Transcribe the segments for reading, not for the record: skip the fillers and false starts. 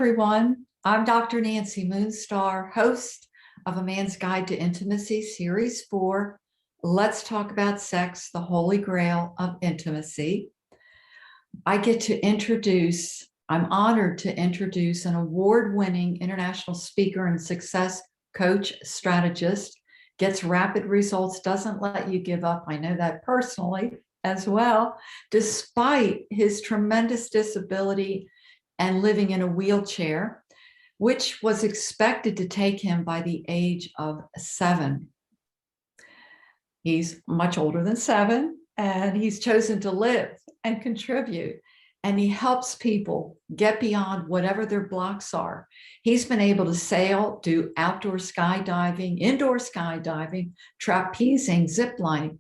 everyone. I'm Dr. Nancy Moonstar, host of A Man's Guide to Intimacy, Series 4. Let's talk about sex, the holy grail of intimacy. I'm honored to introduce an award-winning international speaker and success coach strategist, gets rapid results, doesn't let you give up. I know that personally as well, despite his tremendous disability and living in a wheelchair, which was expected to take him by the age of 7. He's much older than 7, and he's chosen to live and contribute, and he helps people get beyond whatever their blocks are. He's been able to sail, do outdoor skydiving, indoor skydiving, trapezing, ziplining,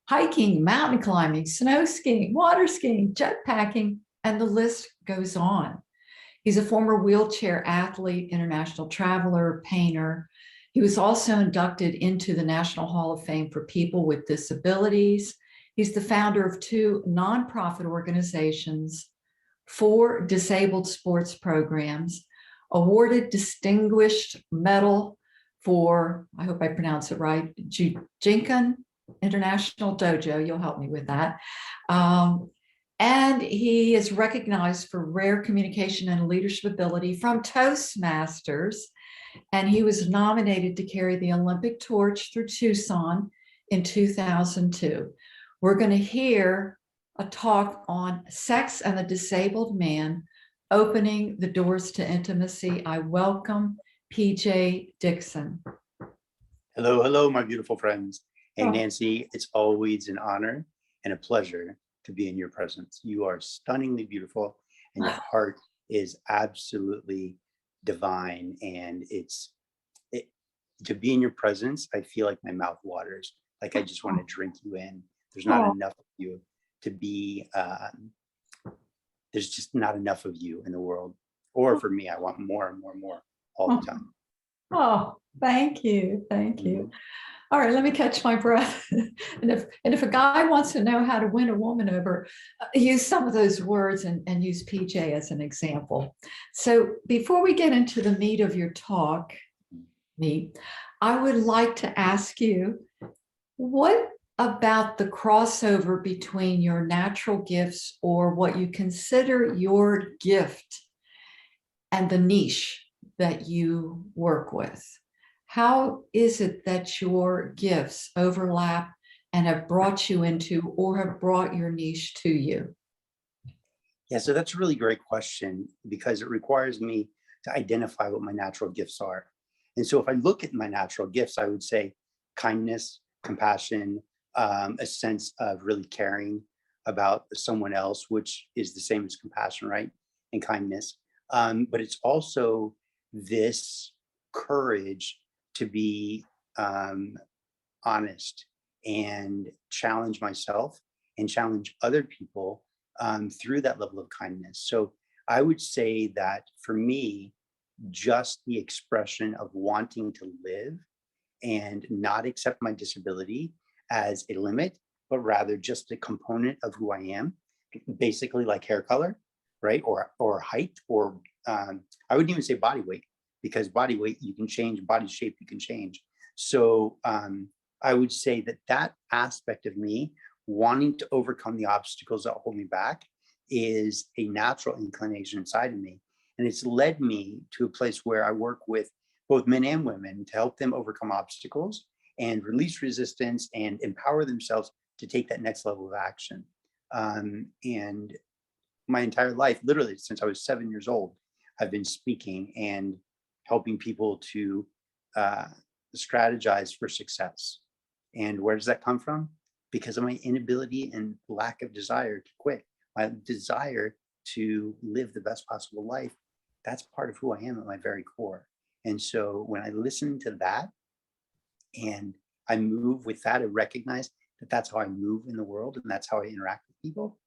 hiking, mountain climbing, snow skiing, water skiing, jet packing, and the list goes on. He's a former wheelchair athlete, international traveler, painter. He was also inducted into the National Hall of Fame for people with disabilities. He's the founder of 2 nonprofit organizations, 4 disabled sports programs, awarded Distinguished Medal for, I hope I pronounce it right, Jinkan International Dojo. You'll help me with that. And he is recognized for rare communication and leadership ability from Toastmasters. And he was nominated to carry the Olympic torch through Tucson in 2002. We're going to hear a talk on sex and the disabled man, opening the doors to intimacy. I welcome PJ Dixon. Hello, my beautiful friends. Hey, Nancy, it's always an honor and a pleasure to be in your presence. You are stunningly beautiful, and your heart is absolutely divine. And to be in your presence, I feel like my mouth waters, like I just want to drink you in. There's not enough of you to be, there's just not enough of you in the world. Or for me, I want more and more and more all the time. Oh, thank you. Thank you. All right, let me catch my breath. And if a guy wants to know how to win a woman over, use some of those words and use PJ as an example. So before we get into the meat of your talk, I would like to ask you, what about the crossover between your natural gifts, or what you consider your gift, and the niche that you work with? How is it that your gifts overlap and have brought you into, or have brought your niche to you? Yeah, so that's a really great question, because it requires me to identify what my natural gifts are. And so if I look at my natural gifts, I would say kindness, compassion, a sense of really caring about someone else, which is the same as compassion, right? And kindness. But it's also this courage to be honest and challenge myself and challenge other people through that level of kindness. So I would say that for me, just the expression of wanting to live and not accept my disability as a limit, but rather just a component of who I am, basically like hair color, right? Or height, or I wouldn't even say body weight, because body weight you can change, body shape you can change. So I would say that aspect of me wanting to overcome the obstacles that hold me back is a natural inclination inside of me. And it's led me to a place where I work with both men and women to help them overcome obstacles and release resistance and empower themselves to take that next level of action. And my entire life, literally since I was 7 years old, I've been speaking and helping people to strategize for success. And where does that come from? Because of my inability and lack of desire to quit, my desire to live the best possible life. That's part of who I am at my very core. And so when I listen to that and I move with that, I recognize that that's how I move in the world and that's how I interact with people.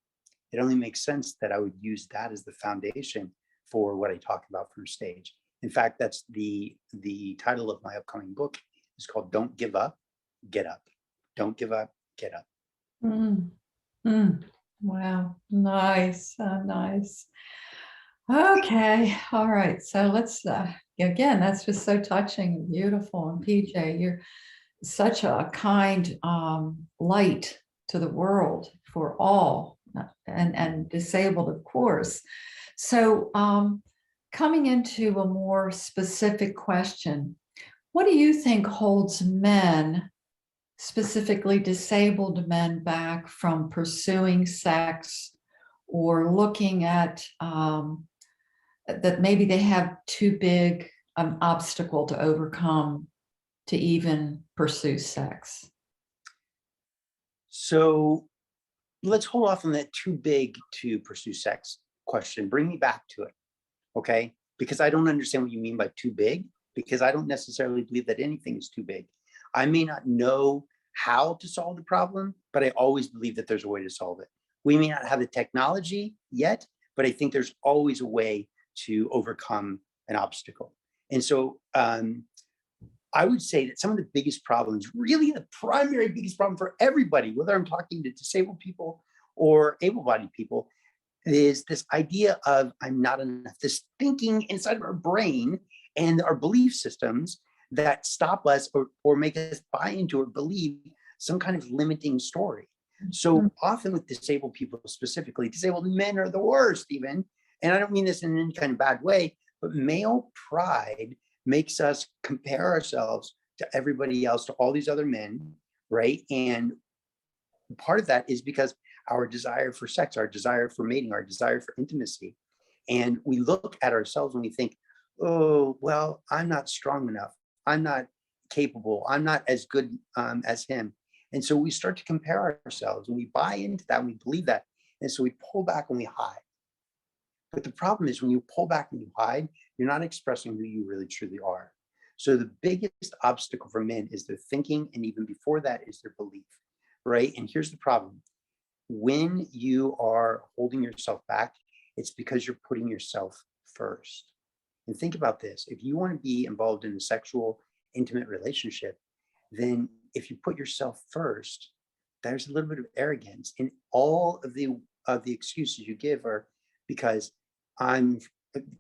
It only makes sense that I would use that as the foundation for what I talk about from stage. In fact, that's the title of my upcoming book. It's called Don't Give Up, Get Up. Don't give up, get up. Wow, nice, nice. Okay. All right. So let's, again, that's just so touching and beautiful. And PJ, you're such a kind light to the world for all, and disabled, of course. So, coming into a more specific question, what do you think holds men, specifically disabled men, back from pursuing sex or looking at that maybe they have too big an obstacle to overcome to even pursue sex? So let's hold off on that too big to pursue sex question. Bring me back to it, okay? Because I don't understand what you mean by too big, because I don't necessarily believe that anything is too big. I may not know how to solve the problem, but I always believe that there's a way to solve it. We may not have the technology yet, but I think there's always a way to overcome an obstacle. And so I would say that some of the biggest problems, really the primary biggest problem for everybody, whether I'm talking to disabled people or able-bodied people, is this idea of I'm not enough, this thinking inside of our brain and our belief systems that stop us or make us buy into or believe some kind of limiting story. So often with disabled people, specifically, disabled men are the worst even. And I don't mean this in any kind of bad way, but male pride makes us compare ourselves to everybody else, to all these other men, right? And part of that is because our desire for sex, our desire for mating, our desire for intimacy. And we look at ourselves and we think, oh, well, I'm not strong enough. I'm not capable. I'm not as good as him. And so we start to compare ourselves and we buy into that and we believe that. And so we pull back and we hide. But the problem is when you pull back and you hide, you're not expressing who you really truly are. So the biggest obstacle for men is their thinking. And even before that is their belief, right? And here's the problem. When you are holding yourself back, it's because you're putting yourself first. And think about this. If you want to be involved in a sexual, intimate relationship, then if you put yourself first, there's a little bit of arrogance. And all of the excuses you give are because I'm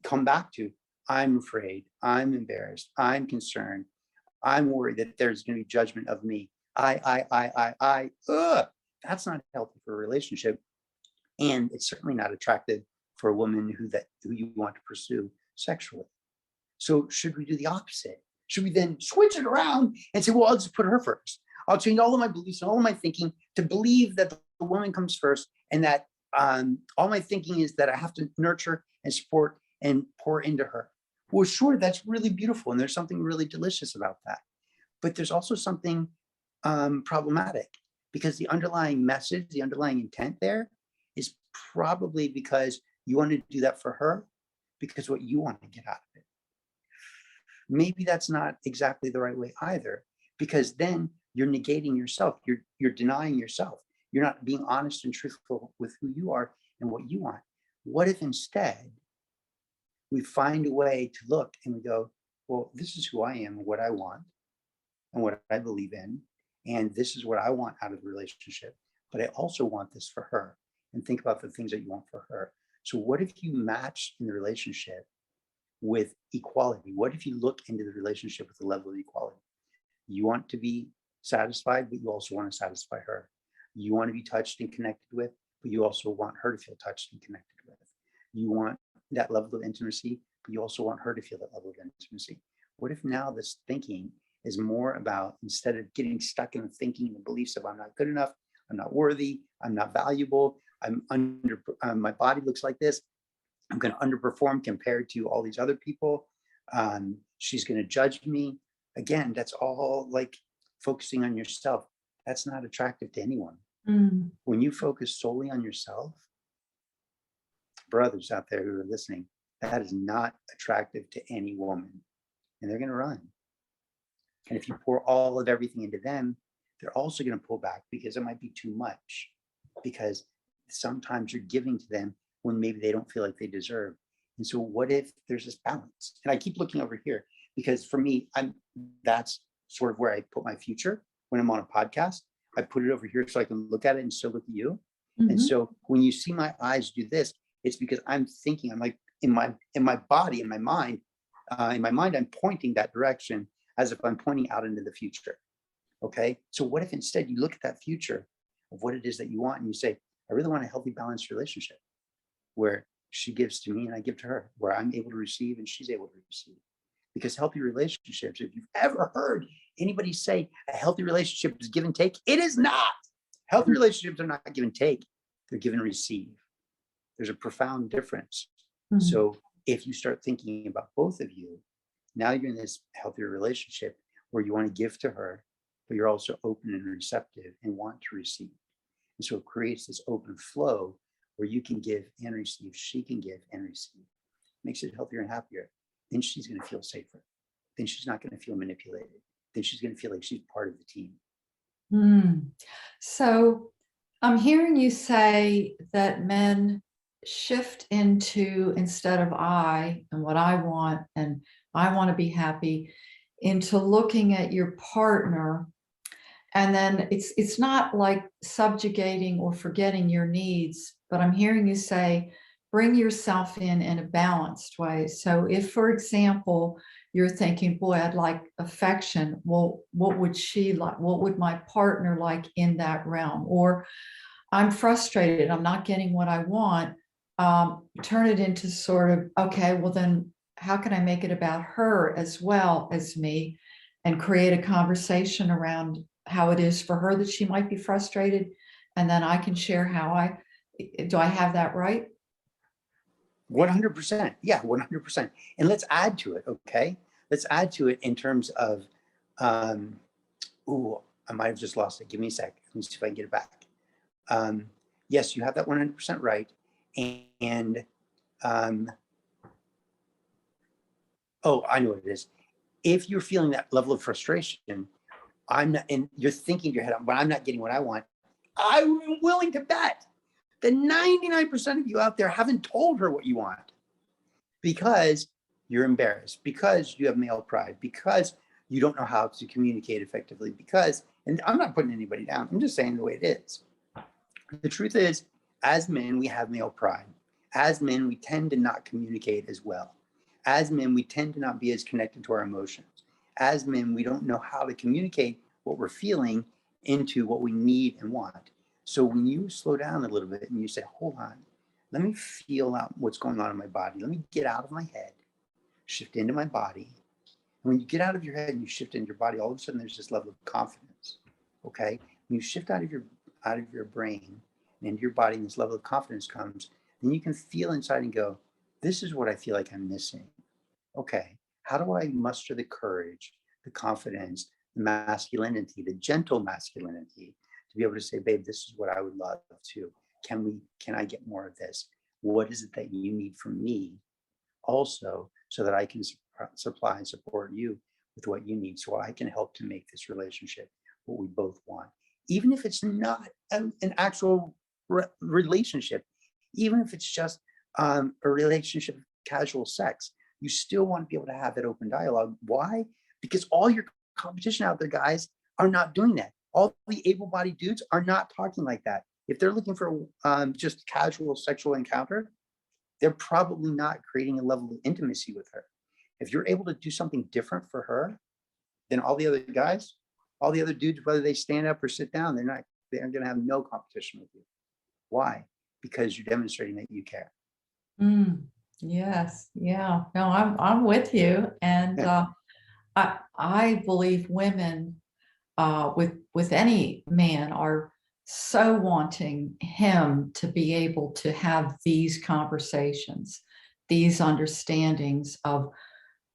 come back to, I'm afraid, I'm embarrassed, I'm concerned, I'm worried that there's going to be judgment of me. I. Ugh. That's not healthy for a relationship, and it's certainly not attractive for a woman who you want to pursue sexually. So should we do the opposite? Should we then switch it around and say, well, I'll just put her first. I'll change all of my beliefs and all of my thinking to believe that the woman comes first, and that all my thinking is that I have to nurture and support and pour into her. Well, sure, that's really beautiful, and there's something really delicious about that. But there's also something problematic, because the underlying message, the underlying intent there is probably because you want to do that for her because what you want to get out of it. Maybe that's not exactly the right way either, because then you're negating yourself. You're denying yourself. You're not being honest and truthful with who you are and what you want. What if instead we find a way to look and we go, well, this is who I am and what I want and what I believe in. And this is what I want out of the relationship. But I also want this for her. And think about the things that you want for her. So what if you match in the relationship with equality? What if you look into the relationship with a level of equality? You want to be satisfied, but you also want to satisfy her. You want to be touched and connected with, but you also want her to feel touched and connected with. You want that level of intimacy, but you also want her to feel that level of intimacy. What if now this thinking is more about, instead of getting stuck in the thinking and the beliefs of I'm not good enough, I'm not worthy, I'm not valuable, my body looks like this, I'm going to underperform compared to all these other people, she's going to judge me. Again, that's all like focusing on yourself. That's not attractive to anyone. When you focus solely on yourself, brothers out there who are listening, that is not attractive to any woman, and they're going to run. And if you pour all of everything into them, they're also going to pull back because it might be too much, because sometimes you're giving to them when maybe they don't feel like they deserve. And so what if there's this balance? And I keep looking over here because for me, that's sort of where I put my future when I'm on a podcast. I put it over here so I can look at it and still look at you. And so when you see my eyes do this, it's because I'm thinking, I'm like, in my body, in my mind, I'm pointing that direction as if I'm pointing out into the future. Okay. So what if instead you look at that future of what it is that you want and you say, I really want a healthy, balanced relationship where she gives to me and I give to her, where I'm able to receive and she's able to receive. Because healthy relationships, if you've ever heard anybody say a healthy relationship is give and take, it is not. Healthy relationships are not give and take, they're give and receive. There's a profound difference. Mhm. So if you start thinking about both of you, now you're in this healthier relationship where you want to give to her, but you're also open and receptive and want to receive. And so it creates this open flow where you can give and receive, she can give and receive. Makes it healthier and happier. Then she's going to feel safer. Then she's not going to feel manipulated. Then she's going to feel like she's part of the team. So I'm hearing you say that men shift into, instead of I and what I want and I want to be happy, into looking at your partner. And then it's not like subjugating or forgetting your needs, but I'm hearing you say, bring yourself in a balanced way. So if, for example, you're thinking, boy, I'd like affection. Well, what would she like? What would my partner like in that realm? Or I'm frustrated, I'm not getting what I want. Turn it into sort of, okay, well then how can I make it about her as well as me, and create a conversation around how it is for her that she might be frustrated. And then I can share how do I have that right? 100%. Yeah, 100%. And let's add to it. Okay. Let's add to it in terms of, I might have just lost it. Give me a sec. Let me see if I can get it back. Yes, you have that 100% right. And I know what it is. If you're feeling that level of frustration, I'm not, and you're thinking in your head, but I'm not getting what I want. I'm willing to bet that 99% of you out there haven't told her what you want because you're embarrassed, because you have male pride, because you don't know how to communicate effectively, because, and I'm not putting anybody down, I'm just saying the way it is. The truth is, as men, we have male pride. As men, we tend to not communicate as well. As men, we tend to not be as connected to our emotions. As men, we don't know how to communicate what we're feeling into what we need and want. So when you slow down a little bit and you say, hold on, let me feel out what's going on in my body. Let me get out of my head, shift into my body. And when you get out of your head and you shift into your body, all of a sudden there's this level of confidence. Okay. When you shift out of your brain and into your body and this level of confidence comes, then you can feel inside and go, this is what I feel like I'm missing. Okay. How do I muster the courage, the confidence, the masculinity, the gentle masculinity to be able to say, babe, this is what I would love to. Can I get more of this? What is it that you need from me also, so that I can supply and support you with what you need, so I can help to make this relationship what we both want, even if it's not an actual relationship, even if it's just a relationship of casual sex. You still want to be able to have that open dialogue. Why? Because all your competition out there, guys, are not doing that. All the able-bodied dudes are not talking like that. If they're looking for just casual sexual encounter, they're probably not creating a level of intimacy with her. If you're able to do something different for her than all the other guys, all the other dudes, whether they stand up or sit down, they're going to have no competition with you. Why? Because you're demonstrating that you care. Yes. Yeah. No, I'm with you. And I believe women with any man are so wanting him to be able to have these conversations, these understandings of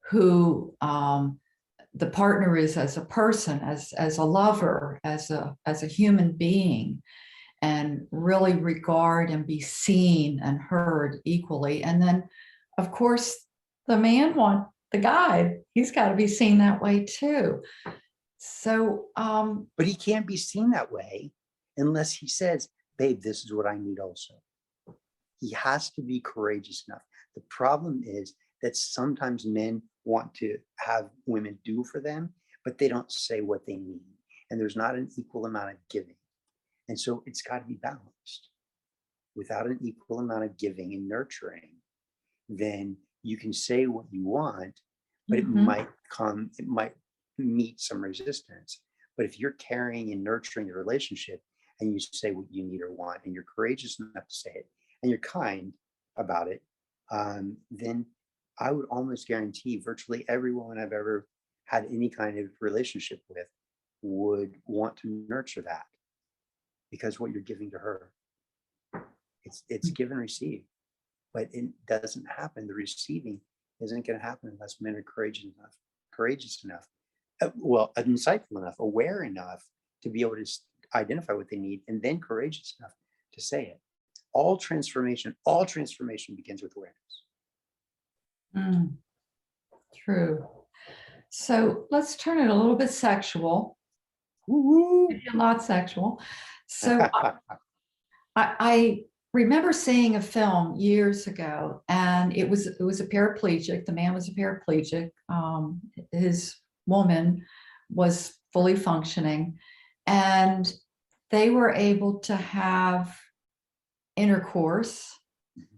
who the partner is as a person, as a lover, as a human being, and really regard and be seen and heard equally. And then, of course, the man wants the guy. He's got to be seen that way too. So, but he can't be seen that way unless he says, babe, this is what I need also. He has to be courageous enough. The problem is that sometimes men want to have women do for them, but they don't say what they need. And there's not an equal amount of giving. And so it's got to be balanced. Without an equal amount of giving and nurturing, then you can say what you want, but it Mhm. might meet some resistance. But if you're caring and nurturing the relationship and you say what you need or want, and you're courageous enough to say it, and you're kind about it, then I would almost guarantee virtually every woman I've ever had any kind of relationship with would want to nurture that, because what you're giving to her, it's give and receive, but it doesn't happen. The receiving isn't going to happen unless men are courageous enough, well, insightful enough, aware enough to be able to identify what they need, and then courageous enough to say it. All transformation begins with awareness. Mm, true. So let's turn it a little bit sexual, Woo-hoo. maybe a lot sexual. So I remember seeing a film years ago, and it was a paraplegic. The man was a paraplegic. His woman was fully functioning, and they were able to have intercourse.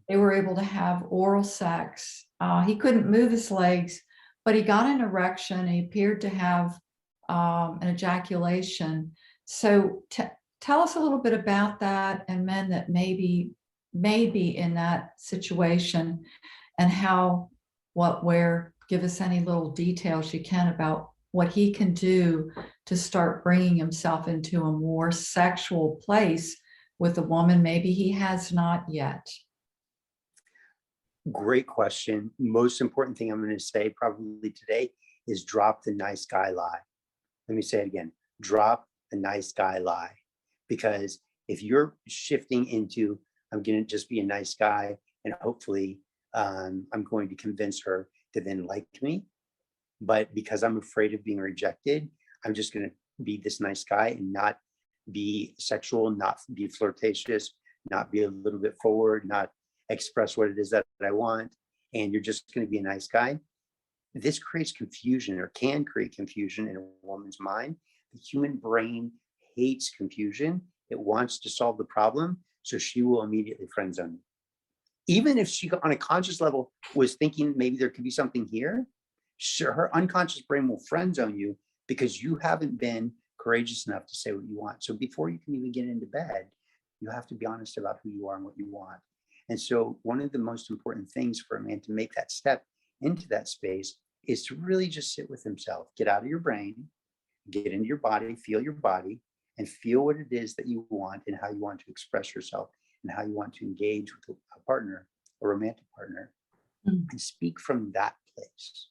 They were able to have oral sex. He couldn't move his legs, but he got an erection. He appeared to have an ejaculation. So tell us a little bit about that, and men that maybe in that situation, and how, what, where. Give us any little details you can about what he can do to start bringing himself into a more sexual place with a woman maybe he has not yet. Great question. Most important thing I'm going to say probably today is drop the nice guy lie. Let me say it again. Drop the nice guy lie. Because if you're shifting into, I'm going to just be a nice guy and hopefully I'm going to convince her to then like me, but because I'm afraid of being rejected, I'm just going to be this nice guy and not be sexual, not be flirtatious, not be a little bit forward, not express what it is that I want, and you're just going to be a nice guy. This creates confusion, or can create confusion, in a woman's mind. The human brain hates confusion. It wants to solve the problem, so she will immediately friend zone you. Even if she, on a conscious level, was thinking maybe there could be something here, sure, her unconscious brain will friend zone you because you haven't been courageous enough to say what you want. So before you can even get into bed, you have to be honest about who you are and what you want. And so one of the most important things for a man to make that step into that space is to really just sit with himself, get out of your brain, get into your body, and feel what it is that you want and how you want to express yourself and how you want to engage with a partner, a romantic partner, and speak from that place.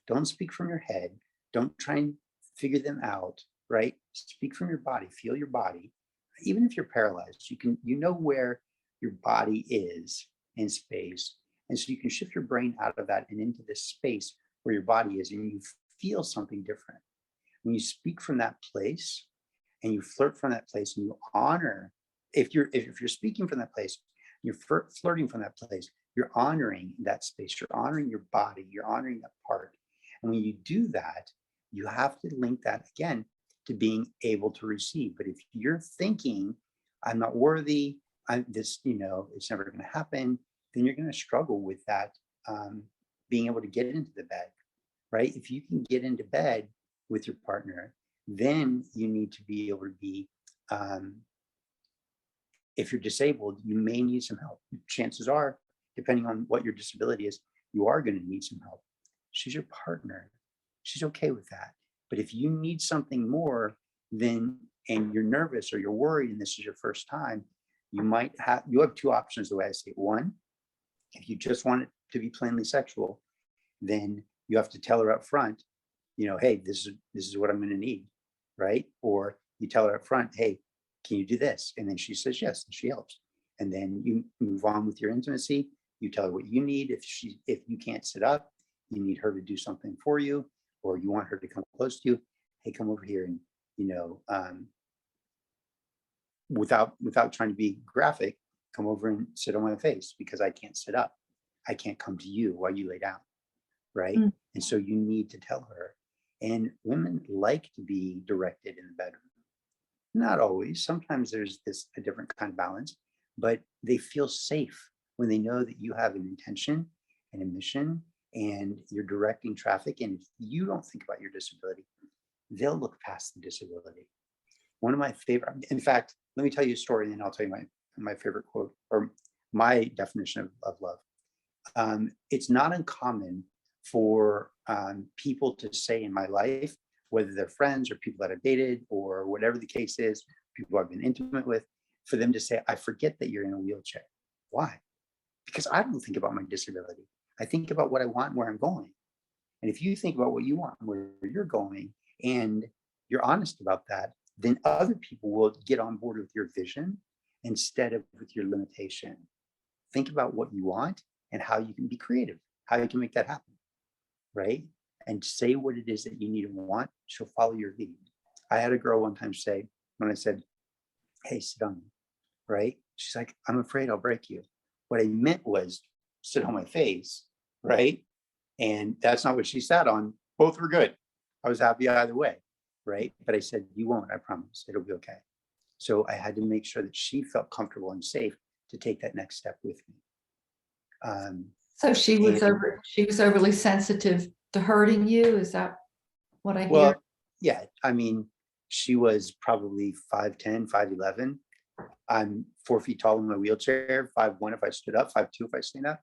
Don't speak from your head. Don't try and figure them out, right? Speak from your body, feel your body. Even if you're paralyzed, you know where your body is in space. And so you can shift your brain out of that and into this space where your body is, and you feel something different. When you speak from that place and you flirt from that place and you honor, if you're speaking from that place, you're flirting from that place, you're honoring that space, you're honoring your body, you're honoring that part. And when you do that, you have to link that again to being able to receive. But if you're thinking, I'm not worthy, it's never going to happen, then you're going to struggle with that, being able to get into the bed, right? If you can get into bed with your partner, then you need to be able to be, if you're disabled, you may need some help. Chances are, depending on what your disability is, you are going to need some help. She's your partner. She's okay with that. But if you need something more, then, and you're nervous or you're worried and this is your first time, you have two options, the way I say it. One, if you just want it to be plainly sexual, then you have to tell her up front, hey, this is what I'm going to need, right? Or you tell her up front, hey, can you do this? And then she says yes, and she helps. And then you move on with your intimacy. You tell her what you need. If you can't sit up, you need her to do something for you, or you want her to come close to you. Hey, come over here, and without trying to be graphic, come over and sit on my face because I can't sit up. I can't come to you while you lay down, right? Mm. And so you need to tell her. And women like to be directed in the bedroom. Not always. Sometimes there's a different kind of balance, but they feel safe when they know that you have an intention and a mission, and you're directing traffic. And if you don't think about your disability, they'll look past the disability. One of my favorite, in fact, let me tell you a story and then I'll tell you my favorite quote or my definition of love. It's not uncommon for people to say in my life, whether they're friends or people that I've dated or whatever the case is, people I've been intimate with, for them to say, I forget that you're in a wheelchair. Why? Because I don't think about my disability. I think about what I want and where I'm going. And if you think about what you want and where you're going and you're honest about that, then other people will get on board with your vision instead of with your limitation. Think about what you want and how you can be creative, how you can make that happen, right? And say what it is that you need and want. She'll follow your lead. I had a girl one time say, when I said, hey, sit on me, right? She's like, I'm afraid I'll break you. What I meant was sit on my face, right? And that's not what she sat on. Both were good. I was happy either way, right? But I said, you won't, I promise, it'll be okay. So I had to make sure that she felt comfortable and safe to take that next step with me. So she was overly sensitive to hurting you. Is that what I hear? Well, yeah, I mean, she was probably 5'10", 5'11". I'm 4 feet tall in my wheelchair, 5'1" if I stood up, 5'2" if I stand up.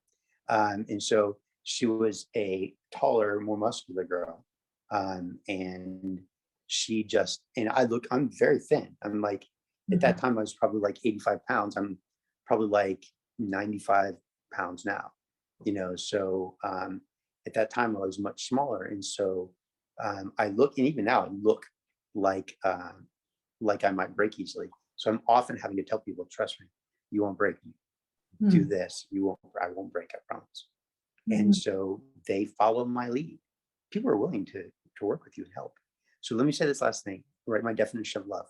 And so she was a taller, more muscular girl. And she just, and I'm very thin. I'm like, at that time, I was probably like 85 pounds. I'm probably like 95 pounds now, so at that time I was much smaller. And so I look, and even now I look like I might break easily. So I'm often having to tell people, trust me, you won't break me. Do this, I won't break, I promise. And so they follow my lead. People are willing to work with you and help. So let me say this last thing, right? My definition of love.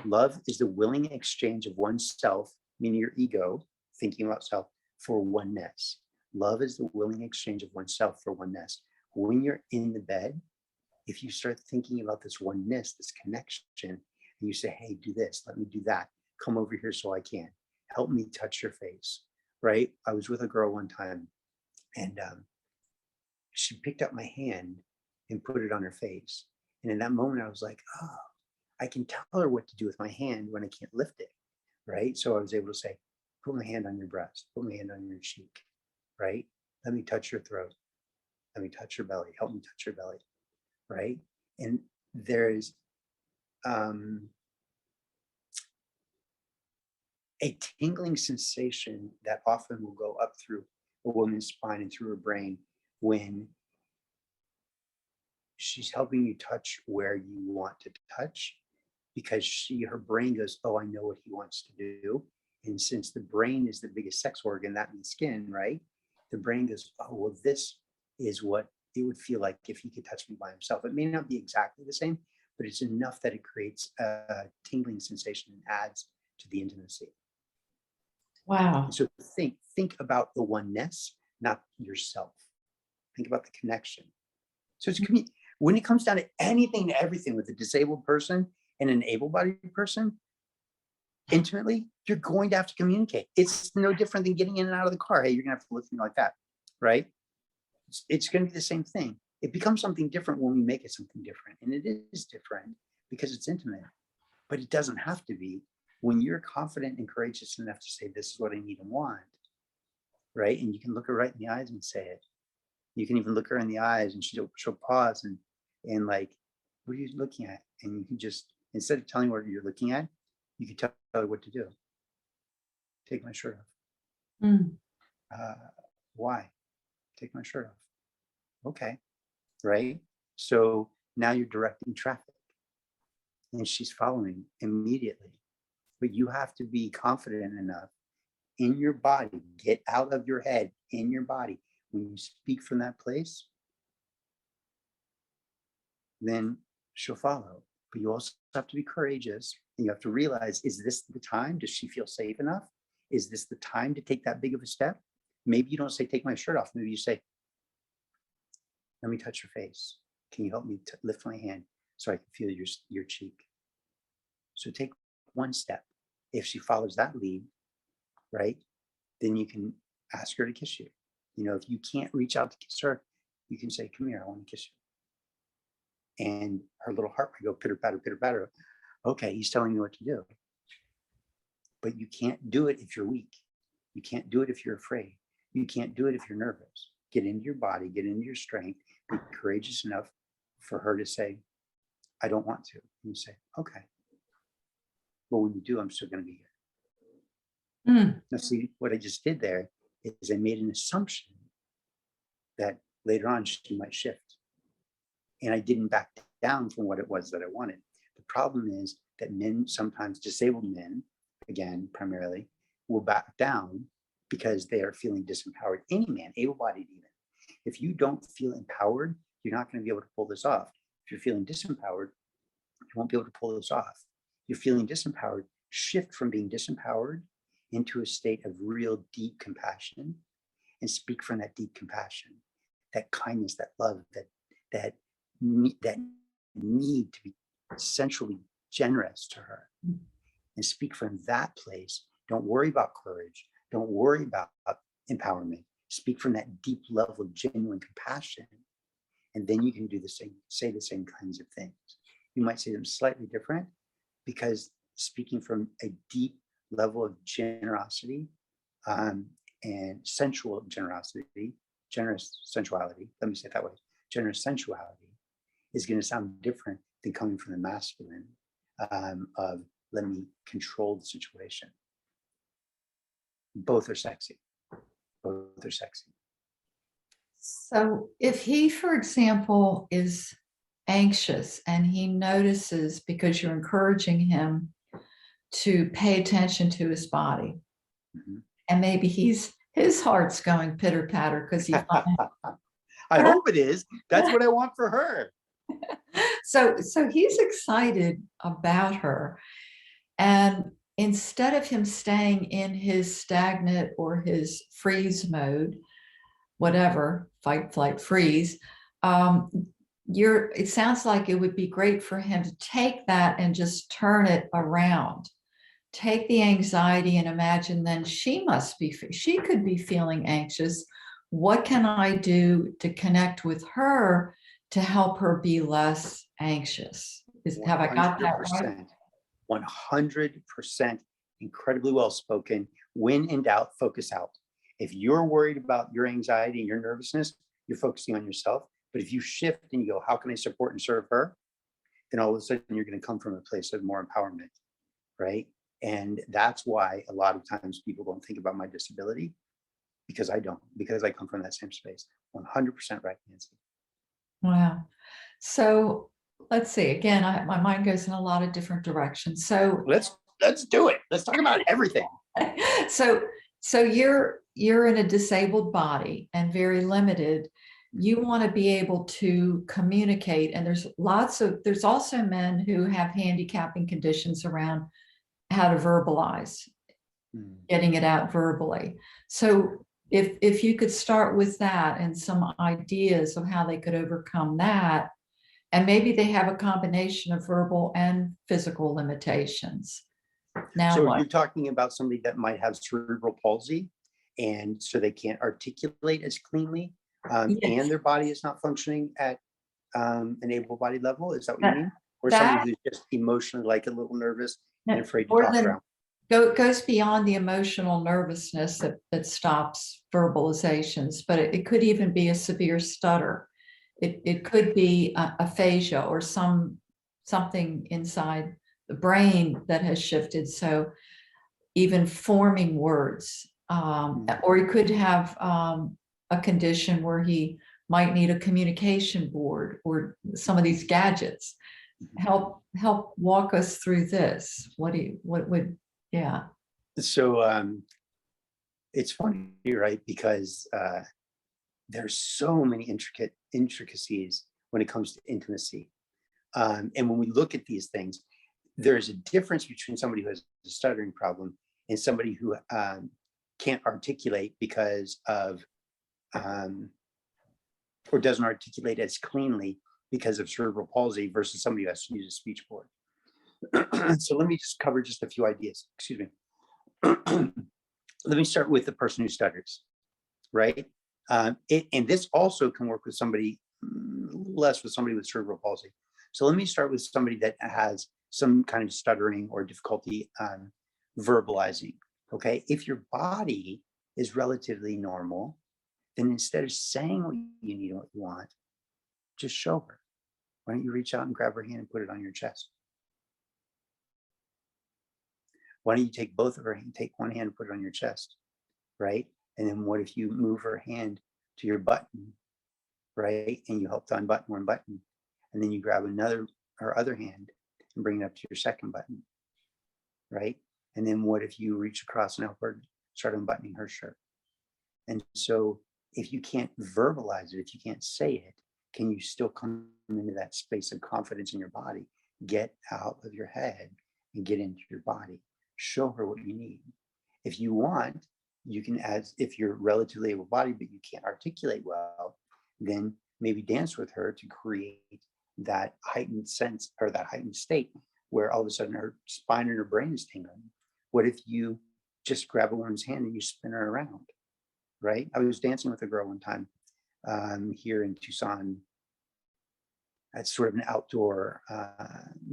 Love is the willing exchange of oneself, meaning your ego, thinking about self, for oneness. Love is the willing exchange of oneself for oneness. When you're in the bed, if you start thinking about this oneness, this connection, and you say, hey, do this, let me do that, come over here so I can, help me touch your face, right? I was with a girl one time and she picked up my hand and put it on her face. And in that moment, I was like, oh, I can tell her what to do with my hand when I can't lift it, right? So I was able to say, put my hand on your breast, put my hand on your cheek, right? Let me touch your throat. Let me touch your belly. Help me touch your belly, right? And there's a tingling sensation that often will go up through a woman's spine and through her brain when she's helping you touch where you want to touch, because her brain goes, oh, I know what he wants to do. And since the brain is the biggest sex organ, that means skin, right? The brain goes, oh, well, this is what it would feel like if he could touch me by himself. It may not be exactly the same, but it's enough that it creates a tingling sensation and adds to the intimacy. Wow. So think about the oneness, not yourself. Think about the connection. So it's when it comes down to anything to everything with a disabled person and an able-bodied person, intimately, you're going to have to communicate. It's no different than getting in and out of the car. Hey, you're gonna have to lift me like that, right? It's going to be the same thing. It becomes something different when we make it something different, and it is different because it's intimate. But it doesn't have to be when you're confident and courageous enough to say, "This is what I need and want," right? And you can look her right in the eyes and say it. You can even look her in the eyes, and she'll pause and like, "What are you looking at?" And you can just, instead of telling her what you're looking at, you can tell her what to do. Take my shirt off. Why? Take my shirt off. Okay, right? So now you're directing traffic and she's following immediately. But you have to be confident enough in your body, get out of your head, in your body. When you speak from that place, then she'll follow. But you also have to be courageous, and you have to realize, is this the time? Does she feel safe enough? Is this the time to take that big of a step? Maybe you don't say, take my shirt off. Maybe you say, let me touch your face. Can you help me lift my hand so I can feel your cheek? So take one step. If she follows that lead, right, then you can ask her to kiss you. If you can't reach out to kiss her, you can say, come here, I want to kiss you. And her little heart might go pitter patter, pitter patter. Okay, he's telling me what to do. But you can't do it if you're weak. You can't do it if you're afraid. You can't do it if you're nervous. Get into your body, get into your strength, be courageous enough for her to say, I don't want to. And you say, okay. But when you do, I'm still going to be here. Now, see, what I just did there is I made an assumption that later on she might shift. And I didn't back down from what it was that I wanted. The problem is that men, sometimes disabled men, again, primarily, will back down because they are feeling disempowered. Any man, able-bodied even. If you don't feel empowered, you're not going to be able to pull this off. If you're feeling disempowered, you won't be able to pull this off. You're feeling disempowered, shift from being disempowered into a state of real deep compassion, and speak from that deep compassion, that kindness, that love, that need to be essentially generous to her, and speak from that place. Don't worry about courage. Don't worry about empowerment. Speak from that deep level of genuine compassion. And then you can do the same, say the same kinds of things. You might say them slightly different, because speaking from a deep level of generosity and sensual generosity, generous sensuality, let me say it that way, generous sensuality is going to sound different than coming from the masculine of let me control the situation. Both are sexy. Both are sexy. So if he, for example, is anxious and he notices, because you're encouraging him to pay attention to his body, and maybe his heart's going pitter patter because he's I hope it is. That's what I want for her. So he's excited about her, and instead of him staying in his stagnant or his freeze mode, whatever, fight, flight, freeze, it sounds like it would be great for him to take that and just turn it around. Take the anxiety and imagine then she could be feeling anxious. What can I do to connect with her to help her be less anxious? Have I got that right? 100%, incredibly well spoken. When in doubt, focus out. If you're worried about your anxiety and your nervousness, you're focusing on yourself. But if you shift and you go, how can I support and serve her? Then all of a sudden you're going to come from a place of more empowerment, right? And that's why a lot of times people don't think about my disability, because I don't, because I come from that same space. 100% right, Nancy. Wow. So let's see, again, my mind goes in a lot of different directions. So let's do it. Let's talk about everything. So you're in a disabled body and very limited. You want to be able to communicate, and there's also men who have handicapping conditions around how to verbalize, getting it out verbally. So if you could start with that and some ideas of how they could overcome that, and maybe they have a combination of verbal and physical limitations. Now, so you're talking about somebody that might have cerebral palsy, and so they can't articulate as cleanly, yes, and their body is not functioning at an able-bodied level. Is that what you mean? Or somebody who's just emotionally like a little nervous and afraid to talk around? Goes beyond the emotional nervousness that stops verbalizations, but it could even be a severe stutter. It could be aphasia or something inside the brain that has shifted. So even forming words, or he could have a condition where he might need a communication board or some of these gadgets. Help walk us through this. Yeah. So it's funny, right? Because there's so many intricacies when it comes to intimacy. And when we look at these things, there's a difference between somebody who has a stuttering problem and somebody who can't articulate because of, or doesn't articulate as cleanly because of cerebral palsy versus somebody who has to use a speech board. So let me just cover just a few ideas. Excuse me. Let me start with the person who stutters, right? And this also can work with somebody, less with somebody with cerebral palsy. So let me start with somebody that has some kind of stuttering or difficulty verbalizing. Okay, if your body is relatively normal, then instead of saying what you need and what you want, just show her. Why don't you reach out and grab her hand and put it on your chest? Why don't you take both of her hand, take one hand and put it on your chest, right? And then what if you move her hand to your button, right? And you help to unbutton one button, and then you grab her other hand and bring it up to your second button, right? And then what if you reach across and help her start unbuttoning her shirt? And so if you can't verbalize it, if you can't say it, can you still come into that space of confidence in your body? Get out of your head and get into your body. Show her what you need. If you want, you can add, if you're relatively able-bodied but you can't articulate well, then maybe dance with her to create that heightened sense or that heightened state where all of a sudden her spine and her brain is tingling. What if you just grab a woman's hand and you spin her around, right? I was dancing with a girl one time here in Tucson at sort of an outdoor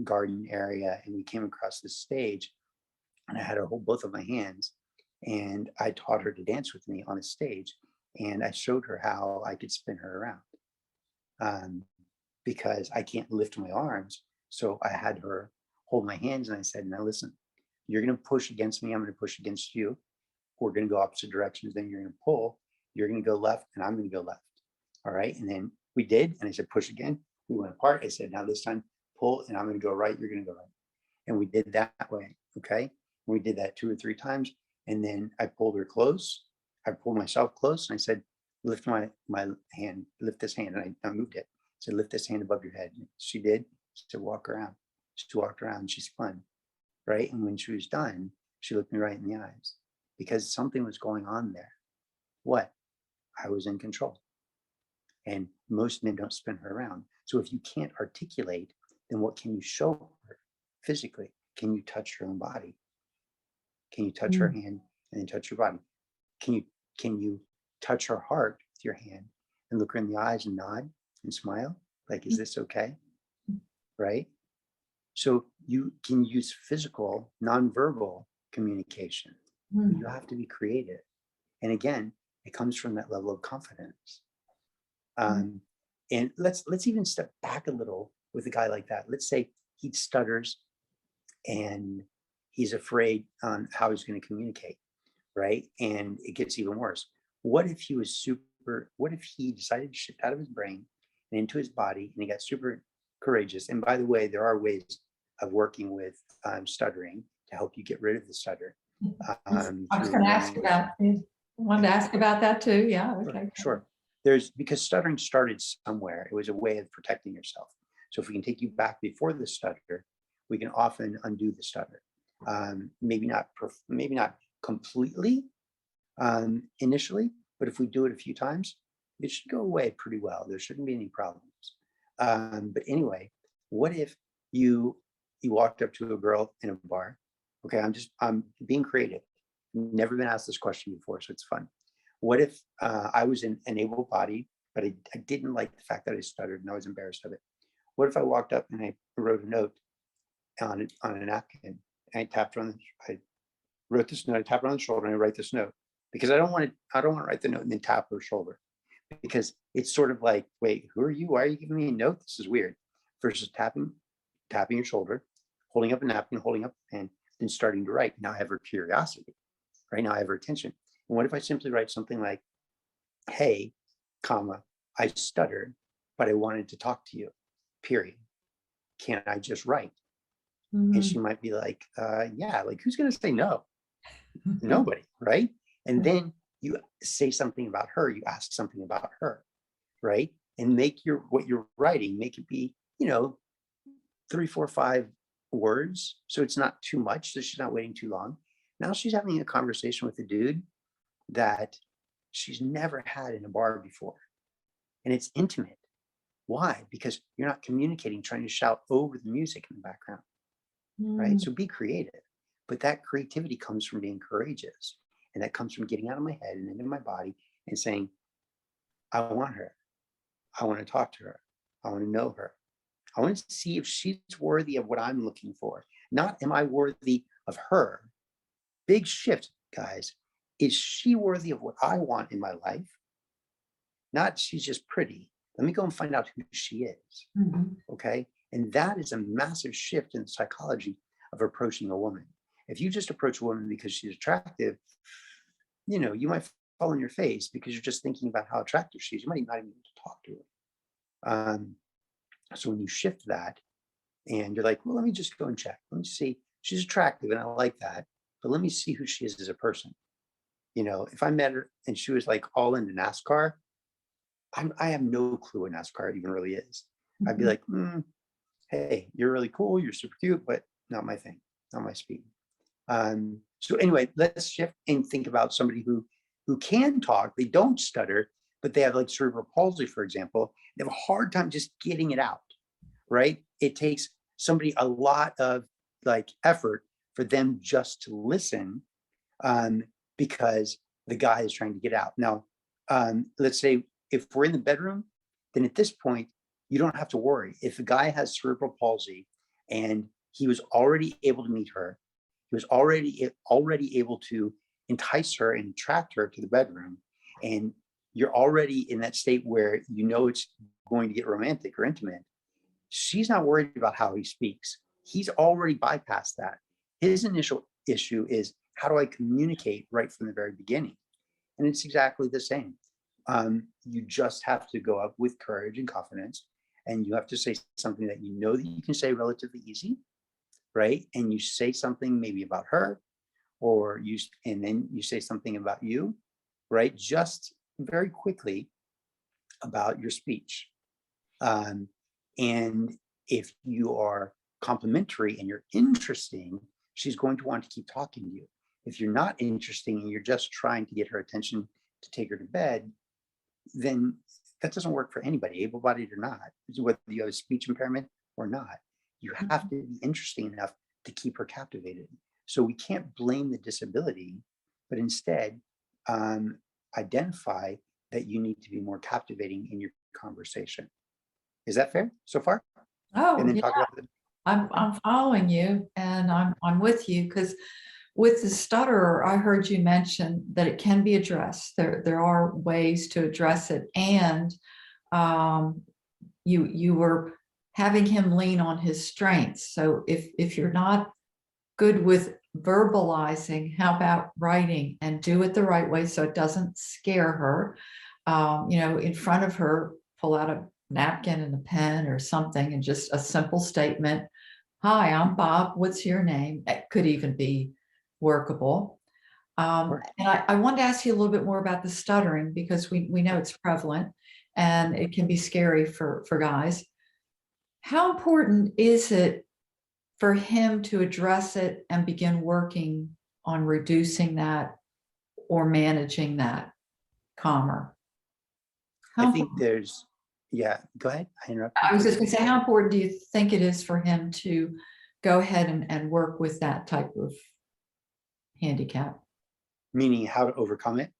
garden area, and we came across this stage, and I had her hold both of my hands, and I taught her to dance with me on a stage, and I showed her how I could spin her around because I can't lift my arms. So I had her hold my hands, and I said, now listen, you're going to push against me, I'm going to push against you. We're going to go opposite directions, then you're going to pull, you're going to go left, and I'm going to go left. All right. And then we did, and I said, push again. We went apart. I said, now this time pull, and I'm going to go right, you're going to go right. And we did that way. Okay. We did that 2 or 3 times. And then I pulled her close. I pulled myself close, and I said, lift my hand, lift this hand. And I moved it. I said, lift this hand above your head. And she did. She said, walk around. She walked around, she spun. Right. And when she was done, she looked me right in the eyes because something was going on there. What? I was in control. And most men don't spin her around. So if you can't articulate, then what can you show her physically? Can you touch your own body? Can you touch her hand and then touch your body? Can you touch her heart with your hand and look her in the eyes and nod and smile? Like, is this okay? Right? So you can use physical, nonverbal communication. You have to be creative. And again, it comes from that level of confidence. And let's even step back a little with a guy like that. Let's say he stutters and he's afraid on how he's going to communicate, right? And it gets even worse. What if he decided to shift out of his brain and into his body, and he got super courageous? And by the way, there are ways of working with stuttering to help you get rid of the stutter. I was going to ask about, wanted to ask about that too. Yeah. Okay. Sure. Because stuttering started somewhere. It was a way of protecting yourself. So if we can take you back before the stutter, we can often undo the stutter. Maybe not completely initially, but if we do it a few times, it should go away pretty well. There shouldn't be any problems. But anyway, what if you walked up to a girl in a bar? Okay, I'm being creative. Never been asked this question before, so it's fun. What if I was an able body, but I didn't like the fact that I stuttered and I was embarrassed of it? What if I walked up and I wrote a note on a napkin, and I wrote this note, I tapped her on the shoulder, and I write this note, because I don't want to write the note and then tap her shoulder, because it's sort of like, wait, who are you? Why are you giving me a note? This is weird. Versus tapping your shoulder, holding up a napkin, holding up a pen, then starting to write. Now I have her curiosity. Right now I have her attention. And what if I simply write something like, hey, comma, I stuttered, but I wanted to talk to you, period. Can I just write? And she might be like, yeah, like who's going to say no? Nobody, right? And then you say something about her, you ask something about her, right? And make what you're writing, make it be, 3, 4, 5 words. So it's not too much. So she's not waiting too long. Now she's having a conversation with a dude that she's never had in a bar before. And it's intimate. Why? Because you're not communicating, trying to shout over the music in the background, right? So be creative. But that creativity comes from being courageous. And that comes from getting out of my head and into my body and saying, I want her. I want to talk to her. I want to know her. I want to see if she's worthy of what I'm looking for. Not am I worthy of her. Big shift, guys. Is she worthy of what I want in my life? Not she's just pretty. Let me go and find out who she is. Mhm. Okay. And that is a massive shift in the psychology of approaching a woman. If you just approach a woman because she's attractive, you might fall on your face because you're just thinking about how attractive she is. You might not even need to talk to her. So when you shift that and you're like, well, let me just go and check. Let me see. She's attractive and I like that, but let me see who she is as a person. If I met her and she was like all into NASCAR, I have no clue what NASCAR even really is. I'd be Mhm. like, hey, you're really cool. You're super cute, but not my thing, not my speed. So anyway, let's shift and think about somebody who can talk. They don't stutter, but they have like cerebral palsy, for example. They have a hard time just getting it out, right? It takes somebody a lot of like effort for them just to listen, because the guy is trying to get out. Now, let's say if we're in the bedroom, then at this point, you don't have to worry. If the guy has cerebral palsy and he was already able to meet her, he was already able to entice her and attract her to the bedroom, and you're already in that state where it's going to get romantic or intimate. She's not worried about how he speaks. He's already bypassed that. His initial issue is, how do I communicate right from the very beginning? And it's exactly the same. You just have to go up with courage and confidence, and you have to say something that that you can say relatively easy, right? And you say something maybe about her, and then you say something about you, right? Just very quickly about your speech. And if you are complimentary and you're interesting, she's going to want to keep talking to you. If you're not interesting and you're just trying to get her attention to take her to bed, then that doesn't work for anybody, able-bodied or not, whether you have a speech impairment or not. You have to be interesting enough to keep her captivated. So we can't blame the disability, but instead identify that you need to be more captivating in your conversation. Is that fair so far? And Oh, then yeah, talk about the. Okay. I'm following you and I'm with you because with the stutterer, I heard you mention that it can be addressed. There are ways to address it, and um, you were having him lean on his strengths. So if you're not good with verbalizing, how about writing and do it the right way so it doesn't scare her? In front of her, pull out a napkin and a pen or something, and just a simple statement. Hi, I'm Bob. What's your name? It could even be workable. Sure. And I wanted to ask you a little bit more about the stuttering because we know it's prevalent and it can be scary for guys. How important is it for him to address it and begin working on reducing that or managing that calmer? I How think important, there's, yeah, go ahead. I interrupted. I was Please just going finish. to say, how important do you think it is for him to go ahead and work with that type of handicap? Meaning how to overcome it.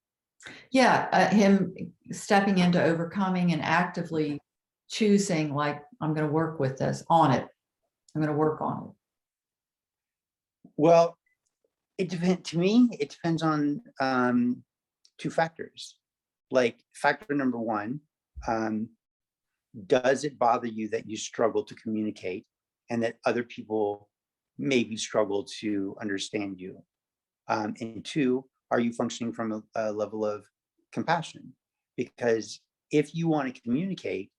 Yeah, him stepping into overcoming and actively choosing, like, I'm going to work with this on it. I'm going to work on Well, to me, it depends on two factors. Like factor number one, um, does it bother you that you struggle to communicate and that other people maybe struggle to understand you? And two, are you functioning from a level of compassion? Because if you want to communicate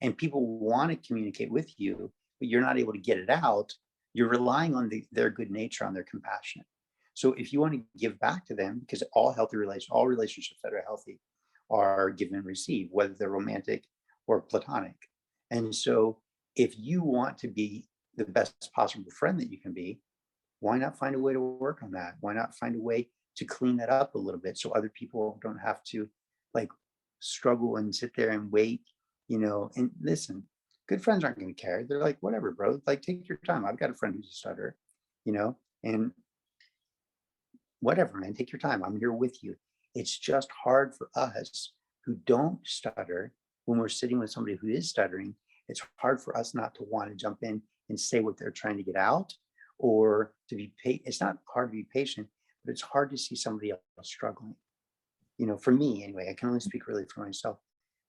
and people want to communicate with you, but you're not able to get it out, you're relying on their good nature, on their compassion. So if you want to give back to them, because all relationships that are healthy are give and receive, whether they're romantic or platonic. And so if you want to be the best possible friend that you can be, why not find a way to work on that? Why not find a way to clean that up a little bit so other people don't have to like struggle and sit there and wait, and listen, good friends aren't going to care. They're like, whatever, bro, like take your time. I've got a friend who's a stutterer, and whatever, man, take your time. I'm here with you. It's just hard for us who don't stutter, when we're sitting with somebody who is stuttering, it's hard for us not to want to jump in and say what they're trying to get out, or to be it's not hard to be patient, but it's hard to see somebody else struggling. For me anyway, I can only speak really for myself.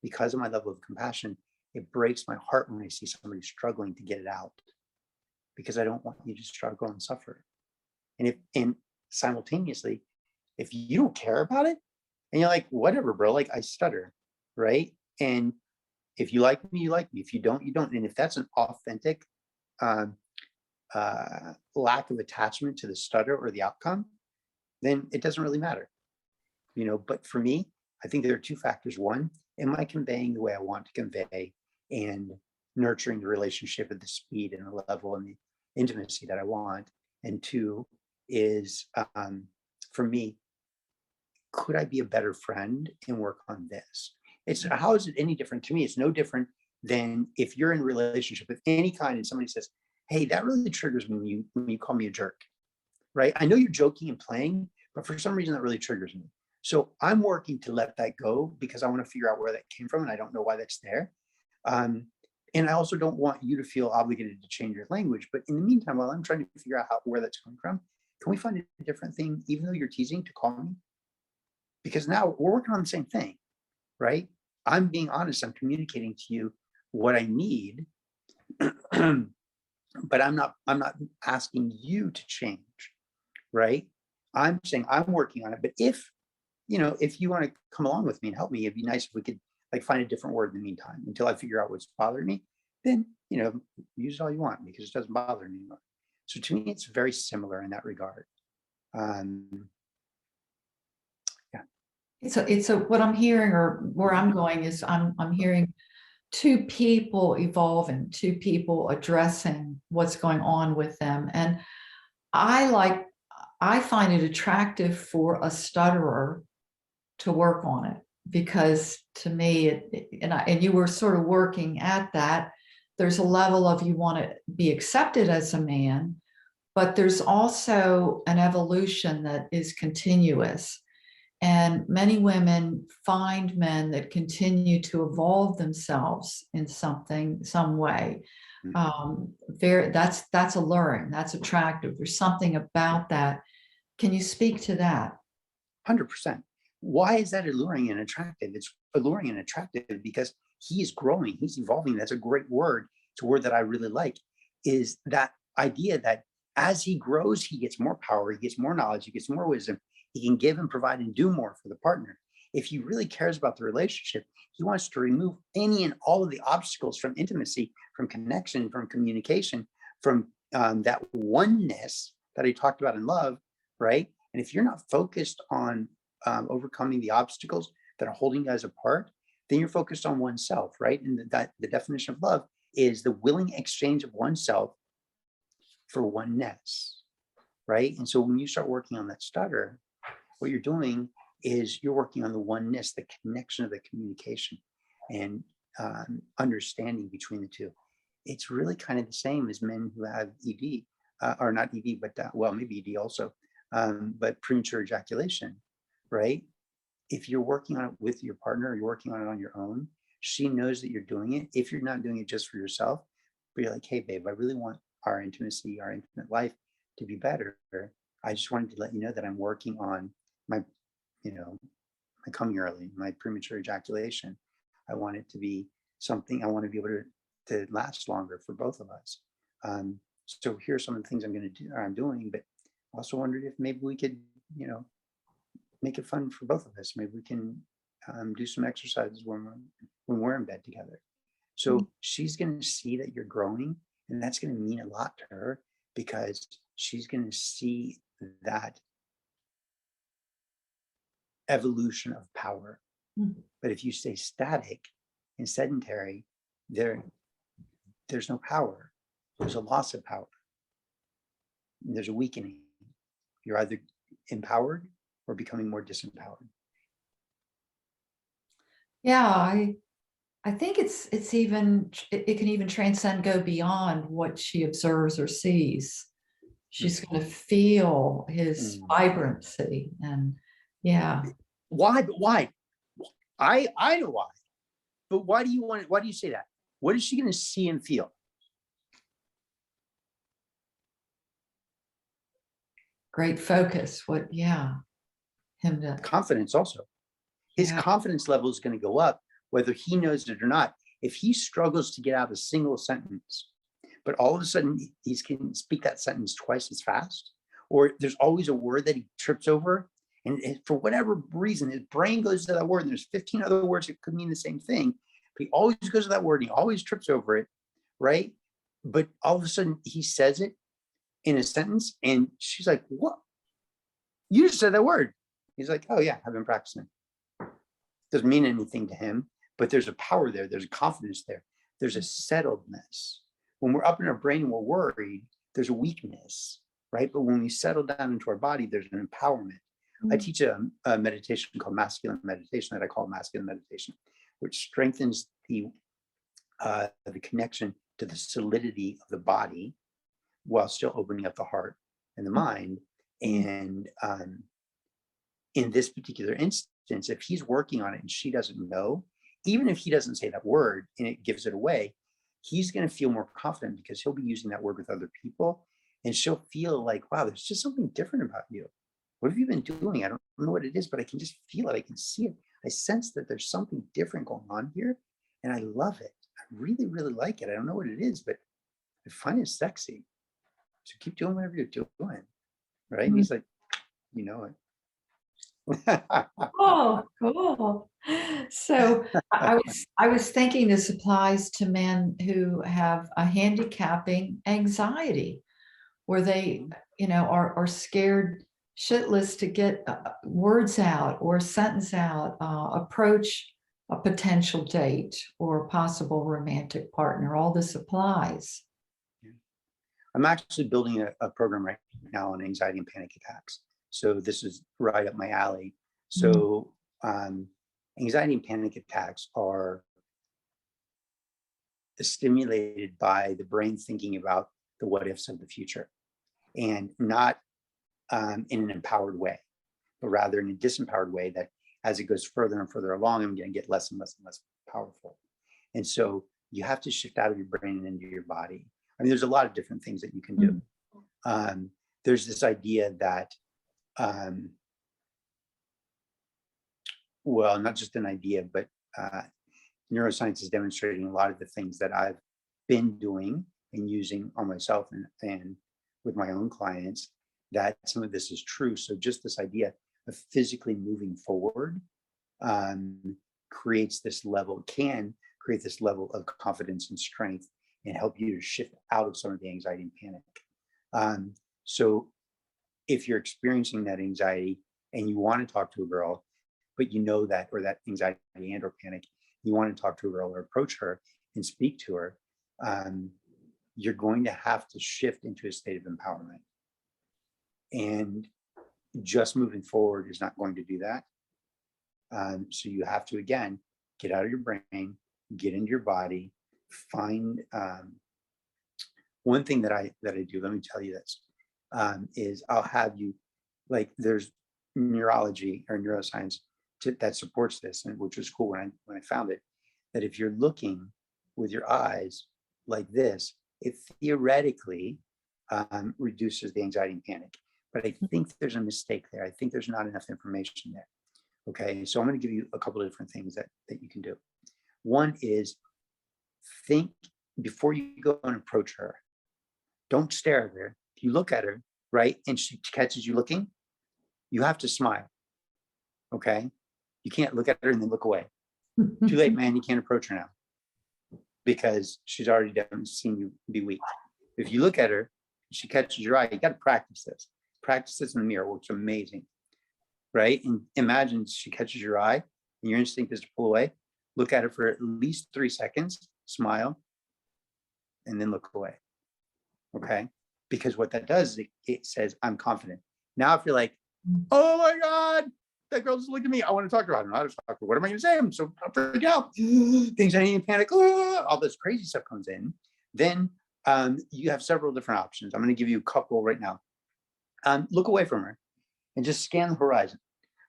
Because of my level of compassion, it breaks my heart when I see somebody struggling to get it out, because I don't want you to struggle and suffer. And simultaneously, if you don't care about it, and you're like, whatever, bro, like I stutter, right? And if you like me, you like me. If you don't, you don't. And if that's an authentic lack of attachment to the stutter or the outcome, then it doesn't really matter. But for me, I think there are two factors. One, am I conveying the way I want to convey and nurturing the relationship at the speed and the level and the intimacy that I want? And two is, for me, could I be a better friend and work on this? How is it any different to me? It's no different than if you're in a relationship of any kind and somebody says, hey, that really triggers me when you call me a jerk, right? I know you're joking and playing, but for some reason that really triggers me. So I'm working to let that go because I want to figure out where that came from, and I don't know why that's there. And I also don't want you to feel obligated to change your language. But in the meantime, while I'm trying to figure out where that's coming from, can we find a different thing, even though you're teasing, to call me? Because now we're working on the same thing, right? I'm being honest. I'm communicating to you what I need, but I'm not asking you to change, right? I'm saying I'm working on it. But if you want to come along with me and help me, it'd be nice if we could find a different word in the meantime until I figure out what's bothering me. Then, use it all you want, because it doesn't bother me anymore. So to me, it's very similar in that regard. So what I'm hearing, or where I'm going, is I'm hearing two people evolving, two people addressing what's going on with them. And I find it attractive for a stutterer to work on it, because to me, and you were sort of working at that, there's a level of, you want to be accepted as a man, but there's also an evolution that is continuous. And many women find men that continue to evolve themselves in some way. That's alluring, that's attractive. There's something about that. Can you speak to that? 100%. Why is that alluring and attractive? It's alluring and attractive because he is growing, he's evolving. That's a great word. It's a word that I really like, is that idea that as he grows, he gets more power, he gets more knowledge, he gets more wisdom. He can give and provide and do more for the partner. If he really cares about the relationship, he wants to remove any and all of the obstacles from intimacy, from connection, from communication, from that oneness that I talked about in love, right? And if you're not focused on overcoming the obstacles that are holding you guys apart, then you're focused on oneself, right? And that the definition of love is the willing exchange of oneself for oneness, right? And so when you start working on that stutter, what you're doing is you're working on the oneness, the connection of the communication and understanding between the two. It's really kind of the same as men who have ED, or not ED, but well, maybe ED also, but premature ejaculation, right? If you're working on it with your partner, or you're working on it on your own, she knows that you're doing it. If you're not doing it just for yourself, but you're like, hey, babe, I really want our intimacy, our intimate life to be better. I just wanted to let you know that I'm working on my coming early, my premature ejaculation. I want it to be something, I want to be able to last longer for both of us. So here's some of the things I'm going to do, or I'm doing, but also wondered if maybe we could, make it fun for both of us. Maybe we can do some exercises when we're in bed together. So she's going to see that you're growing, and that's going to mean a lot to her, because she's going to see that evolution of power. But if you stay static and sedentary, there's no power. There's a loss of power. There's a weakening. You're either empowered or becoming more disempowered. Yeah, I think it can even transcend, go beyond what she observes or sees. She's going to feel his vibrancy, and yeah. Why? But why? I know why. But why do you say that? What is she going to see and feel? Great focus. Him to, Confidence also. His yeah. confidence level is going to go up, whether he knows it or not. If he struggles to get out a single sentence, but all of a sudden he can speak that sentence twice as fast, or there's always a word that he trips over, and for whatever reason, his brain goes to that word, and there's 15 other words that could mean the same thing, but he always goes to that word, and he always trips over it, right? But all of a sudden he says it in a sentence, and she's like, "What? You just said that word." He's like, "Oh yeah, I've been practicing." Doesn't mean anything to him, but there's a power there. There's a confidence there. There's a settledness. When we're up in our brain and we're worried, there's a weakness, right? But when we settle down into our body, there's an empowerment. I teach a meditation called masculine meditation that I call masculine meditation, which strengthens the connection to the solidity of the body while still opening up the heart and the mind. And in this particular instance, if he's working on it and she doesn't know, even if he doesn't say that word and it gives it away, he's going to feel more confident because he'll be using that word with other people, and she'll feel like, wow, there's just something different about you. What have you been doing? I don't know what it is, but I can just feel it. I can see it. I sense that there's something different going on here, and I love it. I really, really like it. I don't know what it is, but I find it sexy. So keep doing whatever you're doing, right? And he's like, you know it. Oh, cool. So I was thinking this applies to men who have a handicapping anxiety, where they, are scared shitless to get words out or a sentence out, approach a potential date or possible romantic partner. All this applies. I'm actually building a program right now on anxiety and panic attacks. So this is right up my alley. So anxiety and panic attacks are stimulated by the brain thinking about the what ifs of the future, and not in an empowered way, but rather in a disempowered way that as it goes further and further along, I'm going to get less and less and less powerful. And so you have to shift out of your brain and into your body. I mean, there's a lot of different things that you can do. There's this idea that, well, not just an idea, but neuroscience is demonstrating a lot of the things that I've been doing and using on myself and with my own clients, that some of this is true. So just this idea of physically moving forward can create this level of confidence and strength and help you to shift out of some of the anxiety and panic. So if you're experiencing that anxiety and you want to talk to a girl, but you know that, or that anxiety and or panic, you want to talk to a girl or approach her and speak to her, you're going to have to shift into a state of empowerment. And just moving forward is not going to do that. So you have to, again, get out of your brain, get into your body, find one thing that I do, let me tell you this, is I'll have you, like, there's neurology or neuroscience that supports this, and which was cool when I found it, that if you're looking with your eyes like this, it theoretically reduces the anxiety and panic. But I think there's a mistake there. I think there's not enough information there. Okay, so I'm going to give you a couple of different things that you can do. One is, think before you go and approach her. Don't stare at her. If you look at her, right, and she catches you looking, you have to smile. Okay, you can't look at her and then look away. Too late, man. You can't approach her now because she's already seen you be weak. If you look at her, she catches your eye. You got to practice this. Practice this in the mirror. It works amazing, right? And imagine she catches your eye, and your instinct is to pull away. Look at her for at least 3 seconds. Smile, and then look away. Okay, because what that does is it says, "I'm confident." Now, if you're like, "Oh my God, that girl just looked at me. I want to talk to her. I don't know how to talk to her. What am I going to say? I'm so freaked out. Anxiety and panic. All this crazy stuff comes in." Then you have several different options. I'm going to give you a couple right now. Look away from her and just scan the horizon.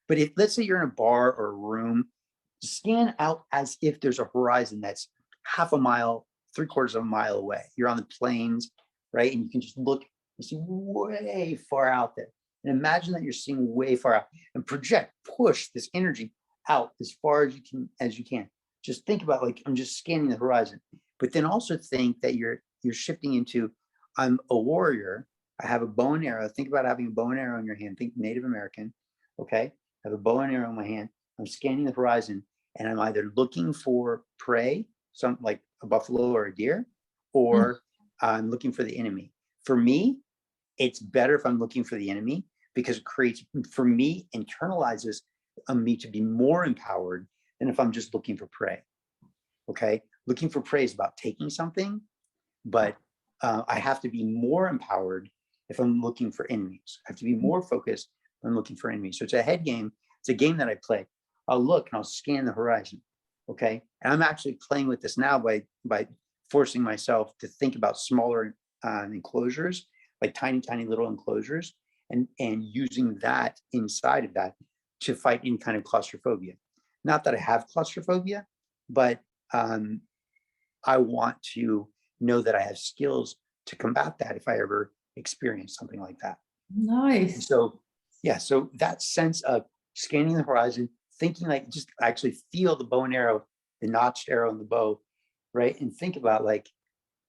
But if, let's say you're in a bar or a room, Scan out as if there's a horizon that's half a mile, 3/4 of a mile away. You're on the plains, right? And you can just look and see way far out there. And imagine that you're seeing way far out, and project, push this energy out as far as you can. Just think about, like, I'm just scanning the horizon. But then also think that you're shifting into, I'm a warrior. I have a bow and arrow. Think about having a bow and arrow in your hand. Think Native American. Okay. I have a bow and arrow in my hand. I'm scanning the horizon, and I'm either looking for prey, something like a buffalo or a deer, or I'm looking for the enemy. For me, it's better if I'm looking for the enemy, because it creates, for me, internalizes me to be more empowered than if I'm just looking for prey. Okay. Looking for prey is about taking something, but I have to be more empowered if I'm looking for enemies. I have to be more focused when I'm looking for enemies. So it's a head game. It's a game that I play. I'll look and I'll scan the horizon. Okay. And I'm actually playing with this now by forcing myself to think about smaller enclosures, like tiny, tiny little enclosures, and using that inside of that to fight any kind of claustrophobia. Not that I have claustrophobia, but I want to know that I have skills to combat that if I ever experience something like that. Nice. So yeah, so that sense of scanning the horizon, thinking, like, just actually feel the bow and arrow, the notched arrow in the bow, right? And think about, like,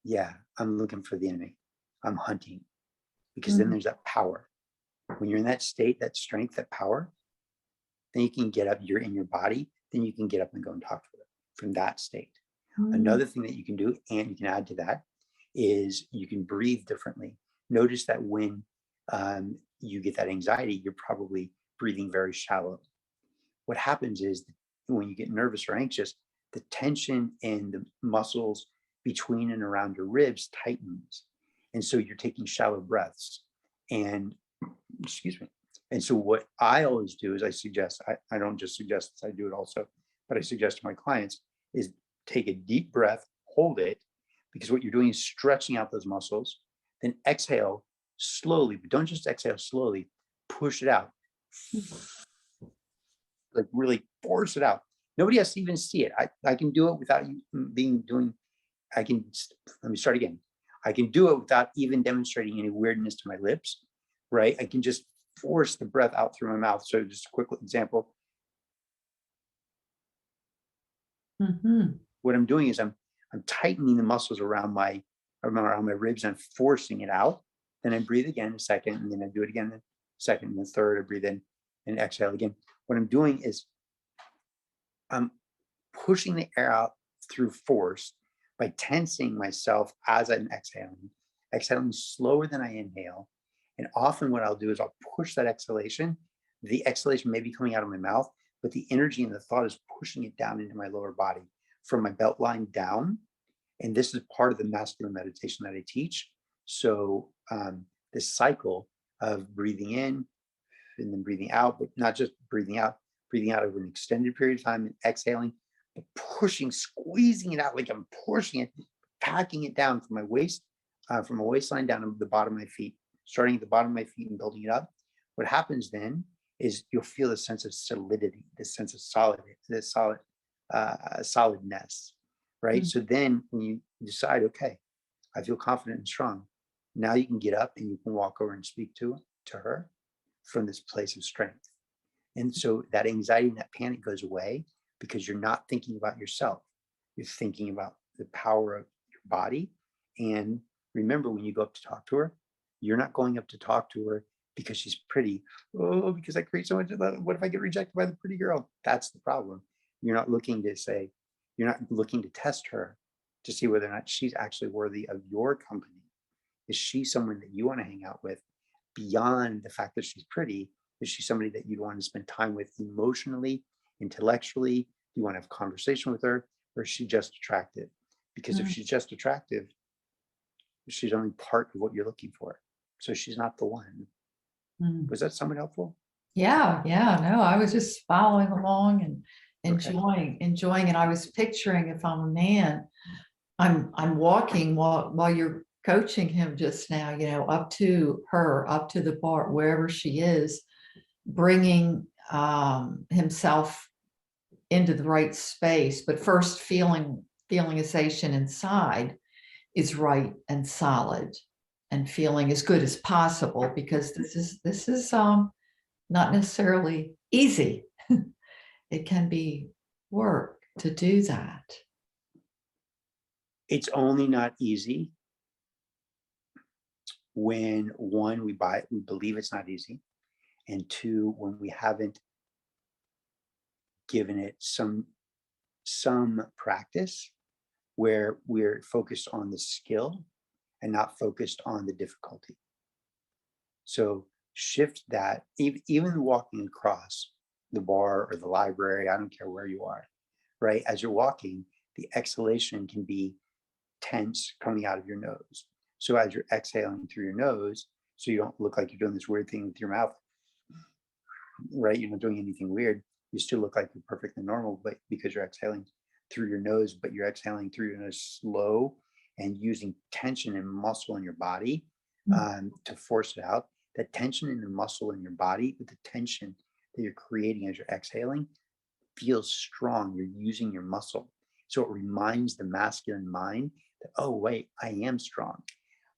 yeah, I'm looking for the enemy. I'm hunting. Because then there's that power. When you're in that state, that strength, that power, then you can get up, you're in your body, then you can get up and go and talk to it from that state. Another thing that you can do, and you can add to that, is you can breathe differently. Notice that when you get that anxiety, you're probably breathing very shallow. What happens is, when you get nervous or anxious, the tension in the muscles between and around your ribs tightens. And so you're taking shallow breaths. And excuse me. And so what I always do is I suggest, I don't just suggest this, I do it also, but I suggest to my clients is take a deep breath, hold it, because what you're doing is stretching out those muscles, then exhale slowly, but don't just exhale slowly, push it out. Like, really force it out. Nobody has to even see it. I can do it without you let me start again. I can do it without even demonstrating any weirdness to my lips, right? I can just force the breath out through my mouth. So just a quick example. What I'm doing is I'm tightening the muscles around my ribs, and I'm forcing it out. Then I breathe again a second, and then I do it again, a second, and the third, I breathe in and exhale again. What I'm doing is I'm pushing the air out through force by tensing myself as I'm exhaling slower than I inhale. And often what I'll do is I'll push that exhalation. The exhalation may be coming out of my mouth, but the energy and the thought is pushing it down into my lower body from my belt line down. And this is part of the masculine meditation that I teach. So this cycle of breathing in and then breathing out, but not just breathing out over an extended period of time, and exhaling, but pushing, squeezing it out, like I'm pushing it, packing it down from my waistline down to the bottom of my feet, starting at the bottom of my feet and building it up. What happens then is you'll feel a sense of solidity, this sense of solidness, right? So then when you decide, okay, I feel confident and strong, now you can get up and you can walk over and speak to her from this place of strength. And so that anxiety and that panic goes away, because you're not thinking about yourself. You're thinking about the power of your body. And remember, when you go up to talk to her, you're not going up to talk to her because she's pretty. Oh, because I create so much of that. What if I get rejected by the pretty girl? That's the problem. You're not looking to test her to see whether or not she's actually worthy of your company. Is she someone that you want to hang out with beyond the fact that she's pretty? Is she somebody that you'd want to spend time with emotionally, intellectually? Do you want to have a conversation with her? Or is she just attractive? Because if she's just attractive, she's only part of what you're looking for. So she's not the one. Was that somewhat helpful? Yeah, no, I was just following along and Okay. enjoying, and I was picturing, if I'm a man, I'm walking while you're coaching him just now, up to her, up to the bar, wherever she is, bringing himself into the right space, but first feelingization inside is right and solid and feeling as good as possible, because this is not necessarily easy. It can be work to do that. It's only not easy when, one, we believe it's not easy, and two, when we haven't given it some practice where we're focused on the skill and not focused on the difficulty. So shift that, even walking across the bar or the library, I don't care where you are, right? As you're walking, the exhalation can be tense coming out of your nose. So as you're exhaling through your nose, so you don't look like you're doing this weird thing with your mouth, right? You're not doing anything weird. You still look like you're perfectly normal, but because you're exhaling through your nose, but you're exhaling through your nose slow and using tension and muscle in your body to force it out. That tension in the muscle in your body with the tension that you're creating as you're exhaling feels strong. You're using your muscle. So it reminds the masculine mind that, oh, wait, I am strong.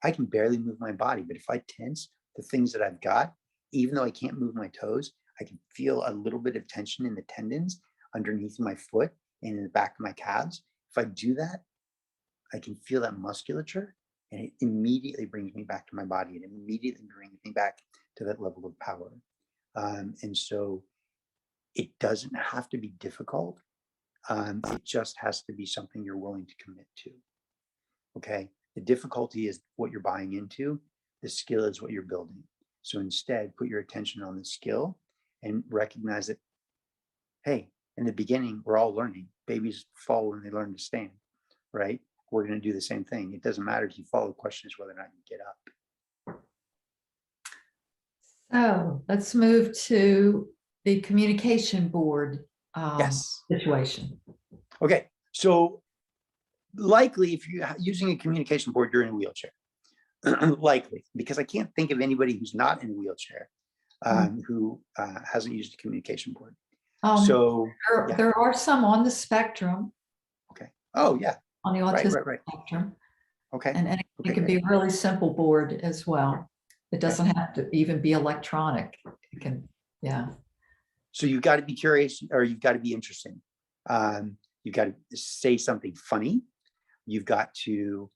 I can barely move my body, but if I tense the things that I've got, even though I can't move my toes, I can feel a little bit of tension in the tendons underneath my foot and in the back of my calves. If I do that, I can feel that musculature, and it immediately brings me back to my body. It immediately brings me back to that level of power. And so it doesn't have to be difficult. It just has to be something you're willing to commit to. Okay. The difficulty is what you're buying into. The skill is what you're building. So instead, put your attention on the skill and recognize that, hey, in the beginning, we're all learning. Babies fall when they learn to stand, right? We're going to do the same thing. It doesn't matter if you fall. The question is whether or not you get up. So let's move to the communication board Yes. situation. Okay. So likely, if you're using a communication board, you're in a wheelchair. Likely, because I can't think of anybody who's not in a wheelchair who hasn't used a communication board. So there are some on the spectrum. Okay. Oh, yeah. On the autistic Right. spectrum. Okay. And it can be a really simple board as well. It doesn't have to even be electronic. It can, yeah. So you've got to be curious, or you've got to be interesting. You've got to say something funny. You've got to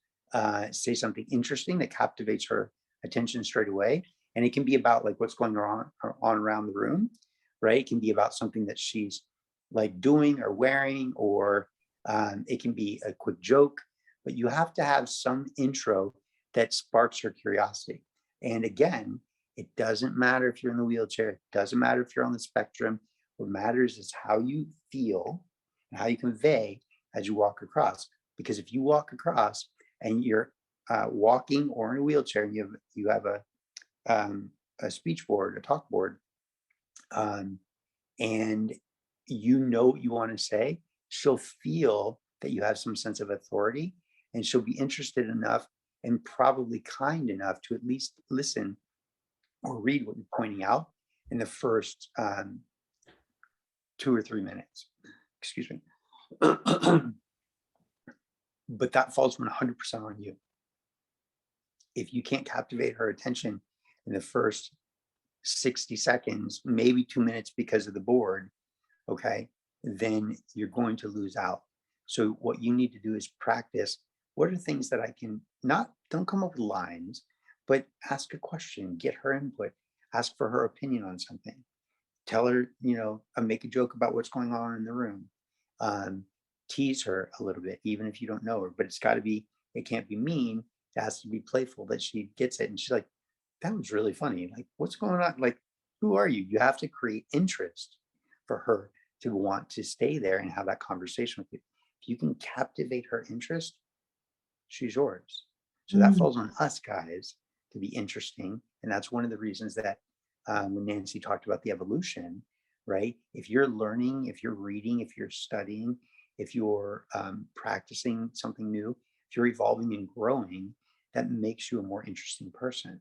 say something interesting that captivates her attention straight away. And it can be about like what's going on around the room, right? It can be about something that she's like doing or wearing, or it can be a quick joke, but you have to have some intro that sparks her curiosity. And again, it doesn't matter if you're in the wheelchair. It doesn't matter if you're on the spectrum. What matters is how you feel and how you convey as you walk across. Because if you walk across and you're walking or in a wheelchair, and you have a speech board, a talk board, and you know what you want to say, she'll feel that you have some sense of authority, and she'll be interested enough and probably kind enough to at least listen or read what you're pointing out in the first 2 or 3 minutes. Excuse me. But that falls 100% on you. If you can't captivate her attention in the first 60 seconds, maybe 2 minutes because of the board, okay, then you're going to lose out. So what you need to do is practice. What are things that I can don't come up with lines, but ask a question, get her input, ask for her opinion on something. Tell her, make a joke about what's going on in the room. Tease her a little bit, even if you don't know her, but it can't be mean. It has to be playful, that she gets it. And she's like, that was really funny. Like, what's going on? Like, who are you? You have to create interest for her to want to stay there and have that conversation with you. If you can captivate her interest, she's yours. So that falls on us guys to be interesting. And that's one of the reasons that when Nancy talked about the evolution, right? If you're learning, if you're reading, if you're studying, if you're practicing something new, if you're evolving and growing, that makes you a more interesting person.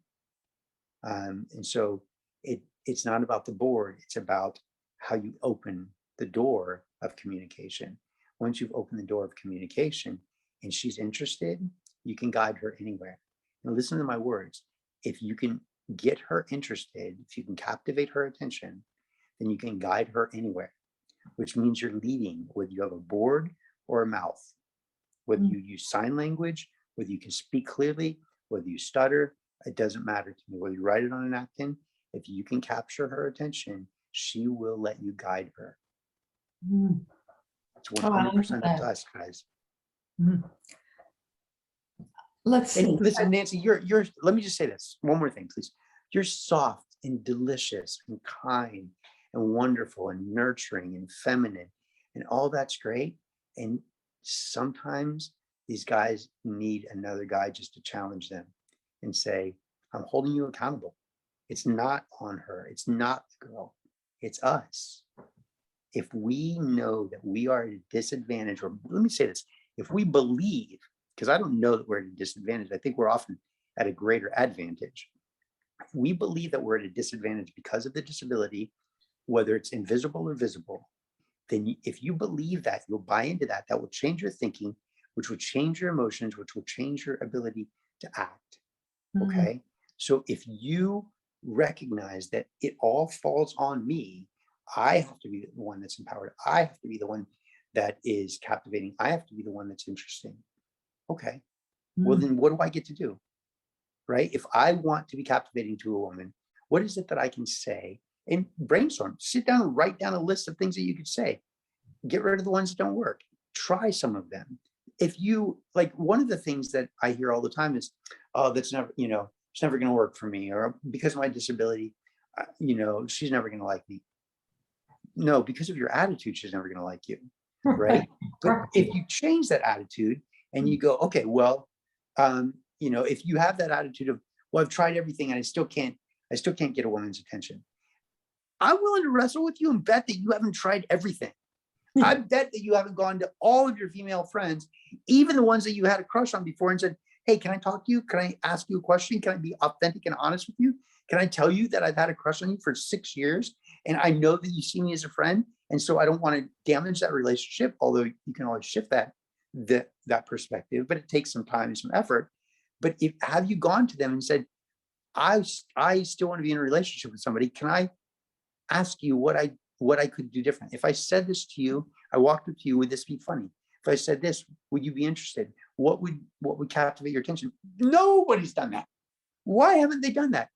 And so it's not about the board, it's about how you open the door of communication. Once you've opened the door of communication and she's interested, you can guide her anywhere. And listen to my words. If you can get her interested, if you can captivate her attention, then you can guide her anywhere, which means you're leading, whether you have a board or a mouth, whether you use sign language, whether you can speak clearly, whether you stutter, it doesn't matter to me. Whether you write it on a napkin, if you can capture her attention, she will let you guide her. Mm. It's 100% up to us, guys. Mm. Let's see. And listen, Nancy, you're, let me just say this, one more thing, please. You're soft and delicious and kind and wonderful and nurturing and feminine, and all that's great. And sometimes these guys need another guy just to challenge them and say, I'm holding you accountable. It's not on her. It's not the girl. It's us. If we know that we are at a disadvantage, or let me say this, if we believe, because I don't know that we're at a disadvantage, I think we're often at a greater advantage. If we believe that we're at a disadvantage because of the disability, whether it's invisible or visible, then if you believe that, you'll buy into that. That will change your thinking, which will change your emotions, which will change your ability to act. Okay. So if you recognize that it all falls on me, I have to be the one that's empowered. I have to be the one that is captivating. I have to be the one that's interesting. Okay. Well, then what do I get to do? Right? If I want to be captivating to a woman, what is it that I can say? And brainstorm, sit down and write down a list of things that you could say. Get rid of the ones that don't work. Try some of them. If you like, one of the things that I hear all the time is, oh, that's never, it's never going to work for me, or because of my disability, she's never going to like me. No, because of your attitude, she's never going to like you. Right. But if you change that attitude and you go, okay, well, if you have that attitude of, well, I've tried everything and I still can't get a woman's attention. I'm willing to wrestle with you and bet that you haven't tried everything. I bet that you haven't gone to all of your female friends, even the ones that you had a crush on before, and said, hey, can I talk to you? Can I ask you a question? Can I be authentic and honest with you? Can I tell you that I've had a crush on you for 6 years? And I know that you see me as a friend. And so I don't want to damage that relationship, although you can always shift that perspective, but it takes some time and some effort. But have you gone to them and said, I still want to be in a relationship with somebody. Can I ask you what I could do different? If I said this to you, I walked up to you, would this be funny? If I said this, would you be interested? What would captivate your attention? Nobody's done that. Why haven't they done that?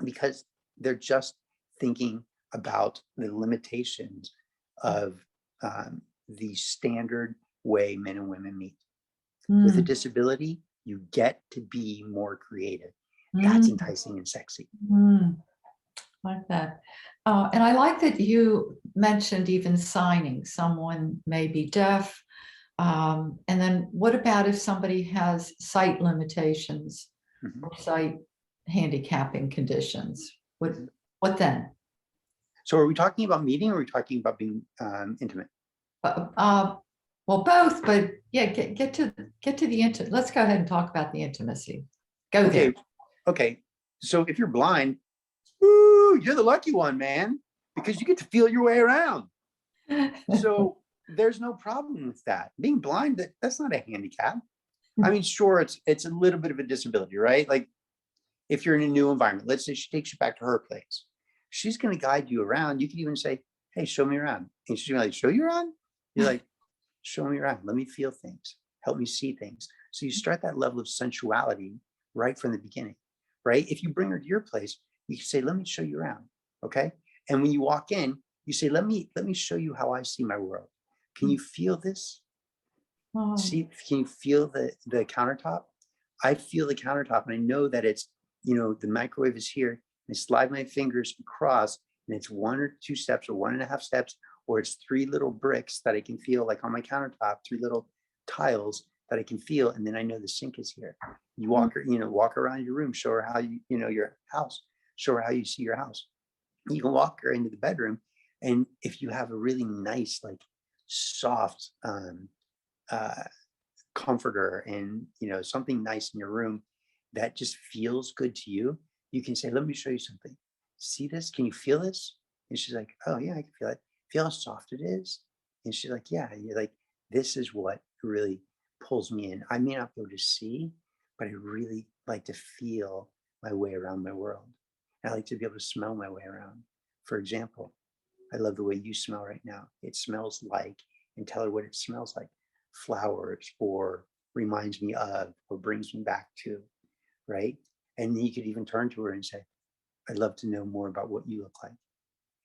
Because they're just thinking about the limitations of the standard way men and women meet. With a disability, you get to be more creative. That's enticing and sexy. Like that. And I like that you mentioned even signing. Someone may be deaf. And then what about if somebody has sight limitations or sight handicapping conditions? What then? So are we talking about meeting, or are we talking about being intimate? Well, both, but yeah, get to the intimate. Let's go ahead and talk about the intimacy. Go there. Okay. So if you're blind, ooh, you're the lucky one, man, because you get to feel your way around. So there's no problem with that. Being blind, that's not a handicap. I mean, sure, it's a little bit of a disability, right? Like if you're in a new environment, let's say she takes you back to her place. She's going to guide you around. You can even say, hey, show me around. And she's going to like, show you around? You're like, show me around. Let me feel things. Help me see things. So you start that level of sensuality right from the beginning, right? If you bring her to your place, you can say, let me show you around. Okay. And when you walk in, you say, let me show you how I see my world. Can you feel this? See, can you feel the countertop? I feel the countertop, and I know that it's, the microwave is here. And I slide my fingers across, and it's 1 or 2 steps or 1.5 steps, or it's 3 little bricks that I can feel, like on my countertop, 3 little tiles that I can feel, and then I know the sink is here. You walk around your room, show her how your house, show her how you see your house. You can walk her into the bedroom, and if you have a really nice, like soft comforter and something nice in your room that just feels good to you, you can say, let me show you something. See this? Can you feel this? And she's like, oh yeah, I can feel it. feel how soft it is? And she's like, yeah. And you're like, this is what really pulls me in. I may not be able to see, but I really like to feel my way around my world. I like to be able to smell my way around. For example, I love the way you smell right now. It smells like, and tell her what it smells like, flowers, or reminds me of, or brings me back to, right? And you could even turn to her and say, I'd love to know more about what you look like.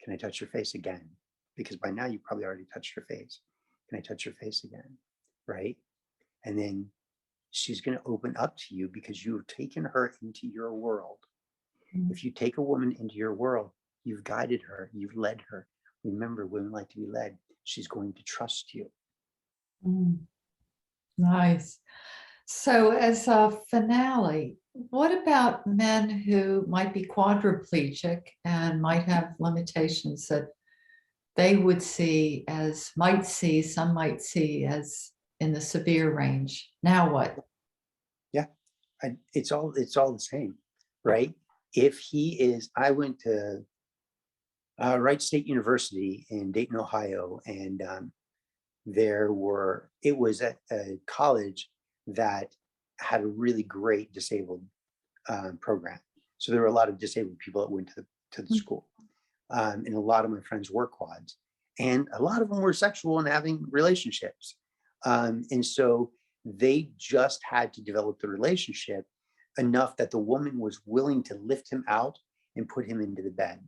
Can I touch your face again? Because by now you probably already touched your face. Can I touch your face again? Right? And then she's going to open up to you because you've taken her into your world. If you take a woman into your world, you've guided her, you've led her. Remember, women like to be led. She's going to trust you. Nice. So as a finale, what about men who might be quadriplegic and might have limitations that they would see as, some might see as in the severe range? Now what? Yeah, it's all the same, right? If he is, I went to Wright State University in Dayton, Ohio, and it was at a college that had a really great disabled program. So there were a lot of disabled people that went to the school. And a lot of my friends were quads, and a lot of them were sexual and having relationships. And so they just had to develop the relationship enough that the woman was willing to lift him out and put him into the bed.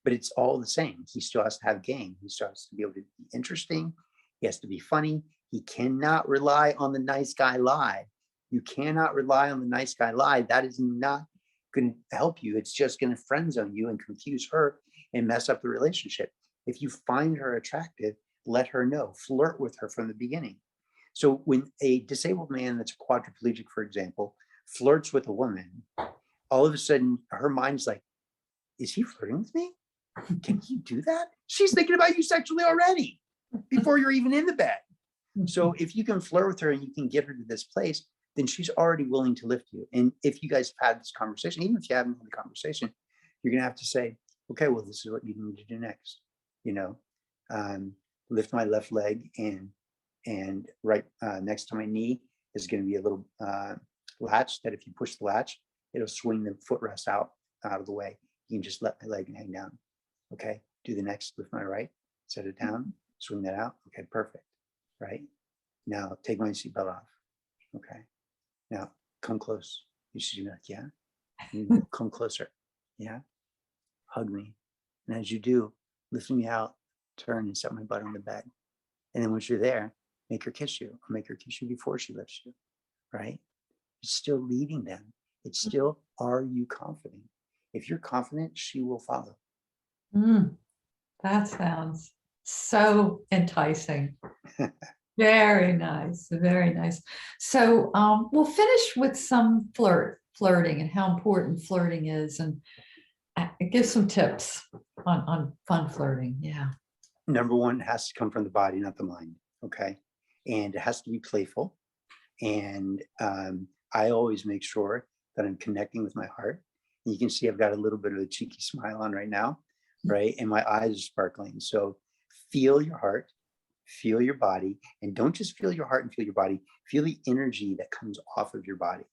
But it's all the same. He still has to have game. He still has to be able to be interesting. He has to be funny. He cannot rely on the nice guy lie. You cannot rely on the nice guy lie. That is not going to help you. It's just going to friend zone you and confuse her and mess up the relationship. If you find her attractive, let her know. Flirt with her from the beginning. So when a disabled man that's a quadriplegic, for example, flirts with a woman, all of a sudden her mind's like, is he flirting with me? Can he do that? She's thinking about you sexually already before you're even in the bed. So if you can flirt with her and you can get her to this place, then she's already willing to lift you. And if you guys have had this conversation, even if you haven't had the conversation, you're going to have to say, okay, well, this is what you need to do next. Lift my left leg, and right next to my knee is going to be a little latch that if you push the latch, it'll swing the footrest out of the way. You can just let my leg hang down. Okay, do the next with my right, set it down, swing that out. Okay, perfect. Right, now take my seatbelt off. Okay, now come close. You should be like, yeah. Come closer. Yeah, hug me. And as you do, lift me out, turn and set my butt on the bed. And then once you're there, make her kiss you, or make her kiss you before she lifts you. Right, it's still leading them. It's still, are you confident? If you're confident, she will follow. That sounds so enticing. Very nice, very nice. So we'll finish with some flirting and how important flirting is, and give some tips on fun flirting. Yeah. Number one, it has to come from the body, not the mind. Okay, and it has to be playful. And I always make sure that I'm connecting with my heart. And you can see I've got a little bit of a cheeky smile on right now, right? And my eyes are sparkling. So feel your heart, feel your body, and don't just feel your heart and feel your body, feel the energy that comes off of your body.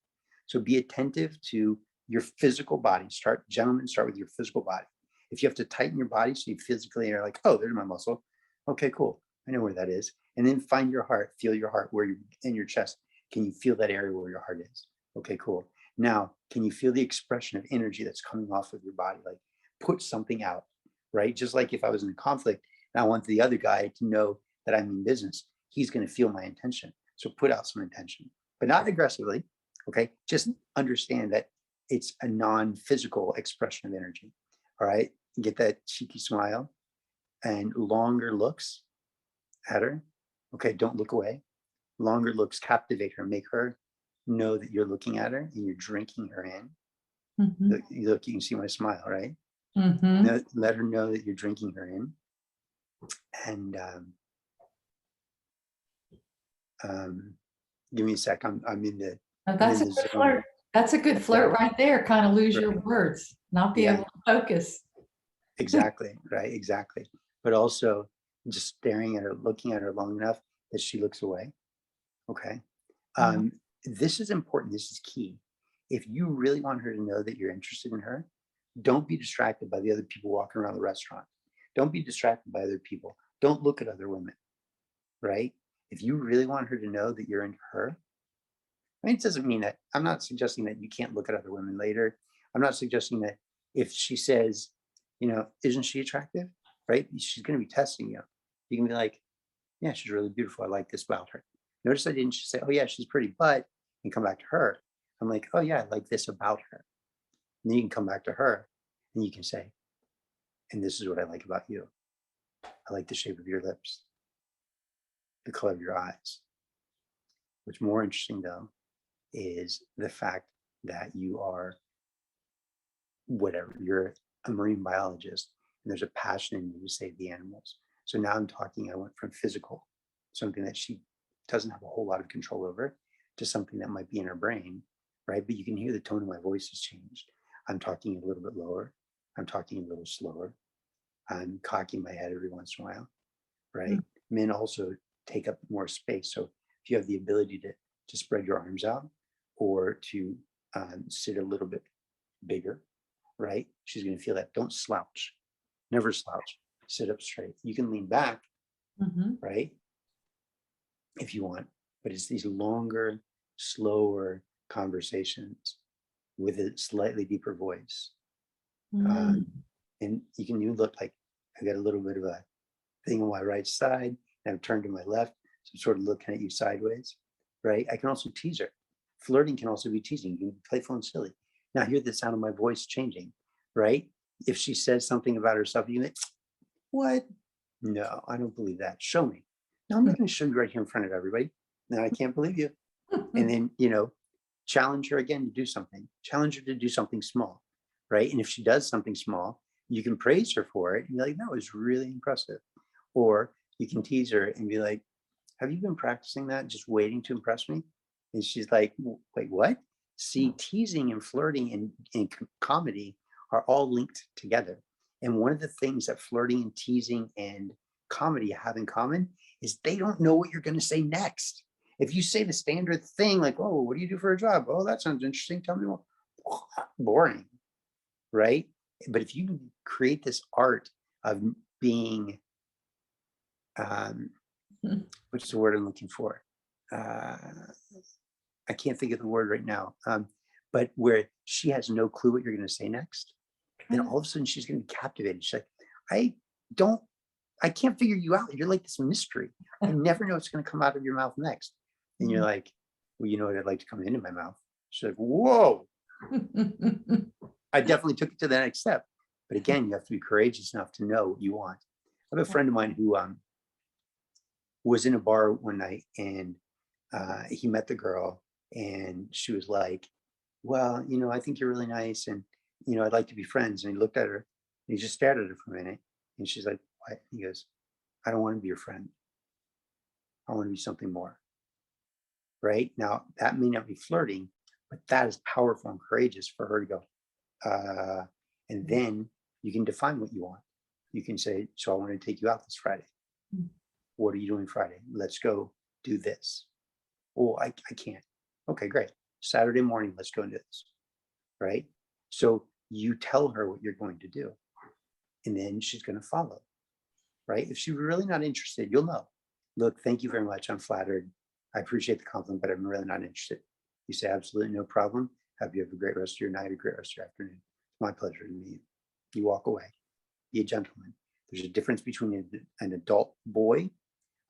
So be attentive to your physical body. Gentlemen, start with your physical body. If you have to tighten your body so you physically are like, oh, there's my muscle. Okay, cool. I know where that is. And then find your heart, feel your heart where you're in your chest. Can you feel that area where your heart is? Okay, cool. Now, can you feel the expression of energy that's coming off of your body? Like put something out, right? Just like if I was in a conflict and I want the other guy to know that I'm in business, he's going to feel my intention. So put out some intention, but not aggressively. Okay. Just understand that it's a non-physical expression of energy. All right. Get that cheeky smile and longer looks at her. Okay. Don't look away. Longer looks captivate her, make her know that you're looking at her and you're drinking her in. Look, you can see my smile, right? Let her know that you're drinking her in. And give me a sec. I'm in the. That's a good flirt. That's a good flirt right there. Kind of lose your words, not be able to focus. Exactly. Right. Exactly. But also just staring at her, looking at her long enough that she looks away. Okay. Mhm. This is important. This is key. If you really want her to know that you're interested in her, don't be distracted by the other people walking around the restaurant. Don't be distracted by other people. Don't look at other women, right? If you really want her to know that you're into her, I mean, it doesn't mean that I'm not suggesting that you can't look at other women later. I'm not suggesting that if she says, isn't she attractive? Right? She's going to be testing you. You can be like, yeah, she's really beautiful. I like this about her. Notice I didn't just say, oh, yeah, she's pretty, but, and come back to her. I'm like, oh, yeah, I like this about her. And then you can come back to her and you can say, and this is what I like about you. I like the shape of your lips, the color of your eyes. What's more interesting, though, is the fact that you are whatever, you're a marine biologist, and there's a passion in you to save the animals. So now I went from physical, something that she doesn't have a whole lot of control over, to something that might be in her brain, right? But you can hear the tone of my voice has changed. I'm talking a little bit lower. I'm talking a little slower. I'm cocking my head every once in a while, right? Men also take up more space. So if you have the ability to spread your arms out or to sit a little bit bigger, right? She's going to feel that. Don't slouch. Never slouch. Sit up straight. You can lean back, Mhm. right? If you want, but it's these longer, slower conversations with a slightly deeper voice. Mm. And you look like I got a little bit of a thing on my right side and I've turned to my left. So I'm sort of looking at you sideways, right? I can also tease her. Flirting can also be teasing. You can be playful and silly. Now hear the sound of my voice changing, right? If she says something about herself, you can like, what? No, I don't believe that. Show me. No, I'm not going to show you right here in front of everybody. No, I can't believe you. And then, challenge her again to do something. Challenge her to do something small, right? And if she does something small, you can praise her for it and be like, that was really impressive. Or you can tease her and be like, have you been practicing that, just waiting to impress me? And she's like, wait, what? See, teasing and flirting and comedy are all linked together. And one of the things that flirting and teasing and comedy have in common is they don't know what you're going to say next. If you say the standard thing like, oh, what do you do for a job? Oh, that sounds interesting. Tell me more. Boring, right? But if you create this art of being, what's the word I'm looking for? I can't think of the word right now. But where she has no clue what you're going to say next, then all of a sudden she's going to be captivated. She's like, I don't, I can't figure you out. You're like this mystery. I never know what's going to come out of your mouth next. And you're like, well, you know what I'd like to come into my mouth. She's like, whoa. I definitely took it to the next step. But again, you have to be courageous enough to know what you want. I have a friend of mine who was in a bar one night and he met the girl and she was like, well, I think you're really nice and, I'd like to be friends. And he looked at her and he just stared at her for a minute. And she's like, what? He goes, I don't want to be your friend. I want to be something more. Right now, that may not be flirting, but that is powerful and courageous for her to go. And then you can define what you want. You can say, so I want to take you out this Friday. What are you doing Friday? Let's go do this. Oh, I can't. Okay, great. Saturday morning, let's go and do this. Right? So you tell her what you're going to do. And then she's going to follow. Right? If she's really not interested, you'll know. Look, thank you very much. I'm flattered. I appreciate the compliment, but I'm really not interested. You say, absolutely no problem. Have you have a great rest of your night, a great rest of your afternoon. It's my pleasure to meet you. You walk away. Be a gentleman. There's a difference between an adult boy,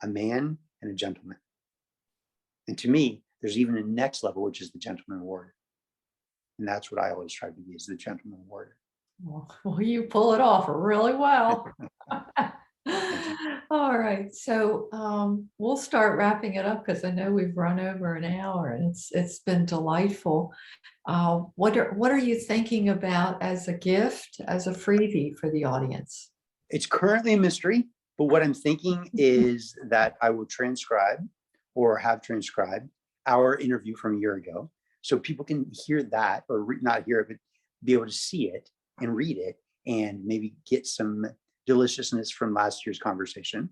a man, and a gentleman. And to me, there's even a next level, which is the gentleman warrior. And that's what I always try to be, is the gentleman warrior. Well, you pull it off really well. Thank you. All right, so we'll start wrapping it up because I know we've run over an hour and it's been delightful. What are you thinking about as a gift, as a freebie for the audience? It's currently a mystery, but what I'm thinking is that I will transcribe or have transcribed our interview from a year ago. So people can hear that or not hear it, but be able to see it and read it and maybe get some deliciousness from last year's conversation.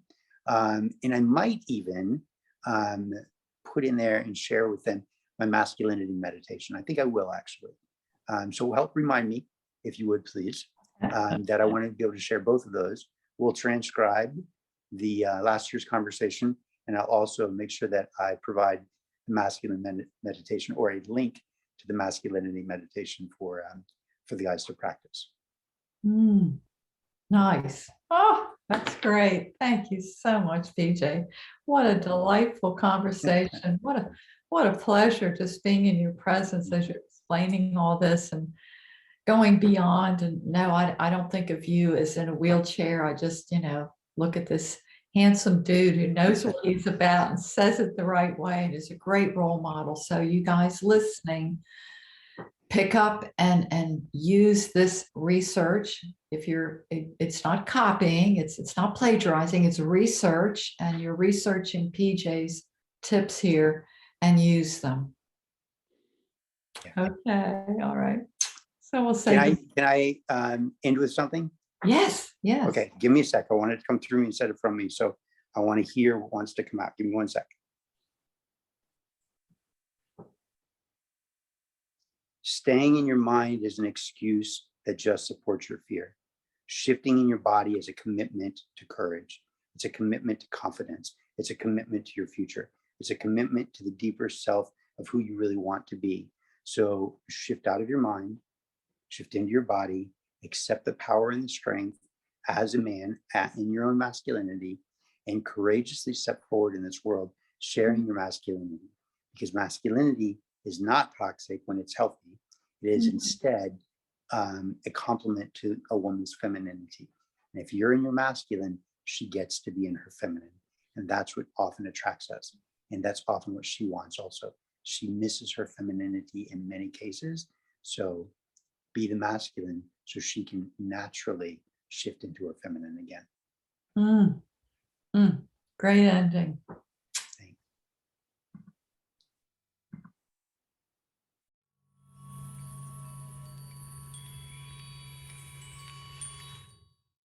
And I might even put in there and share with them my masculinity meditation. I think I will actually. So help remind me, if you would please, that I want to be able to share both of those. We'll transcribe the last year's conversation, and I'll also make sure that I provide the masculine meditation or a link to the masculinity meditation for the guys to practice. Nice. Oh, that's great. Thank you so much, PJ. What a delightful conversation. What a pleasure just being in your presence as you're explaining all this and going beyond. And no, I don't think of you as in a wheelchair. I just, look at this handsome dude who knows what he's about and says it the right way and is a great role model. So you guys listening, pick up and use this research. It's not copying, it's not plagiarizing, it's research, and you're researching PJ's tips here and use them. Okay, all right. So we'll say. Can I end with something? Yes. Okay, give me a sec. I want it to come through me instead of from me. So I want to hear what wants to come out. Give me 1 sec. Staying in your mind is an excuse that just supports your fear. Shifting in your body is a commitment to courage. It's a commitment to confidence. It's a commitment to your future. It's a commitment to the deeper self of who you really want to be. So shift out of your mind, shift into your body, accept the power and the strength as a man in your own masculinity, and courageously step forward in this world, sharing your masculinity. Because masculinity is not toxic when it's healthy. It is instead a complement to a woman's femininity. And if you're in your masculine, she gets to be in her feminine. And that's what often attracts us. And that's often what she wants also. She misses her femininity in many cases. So be the masculine so she can naturally shift into her feminine again. Great ending.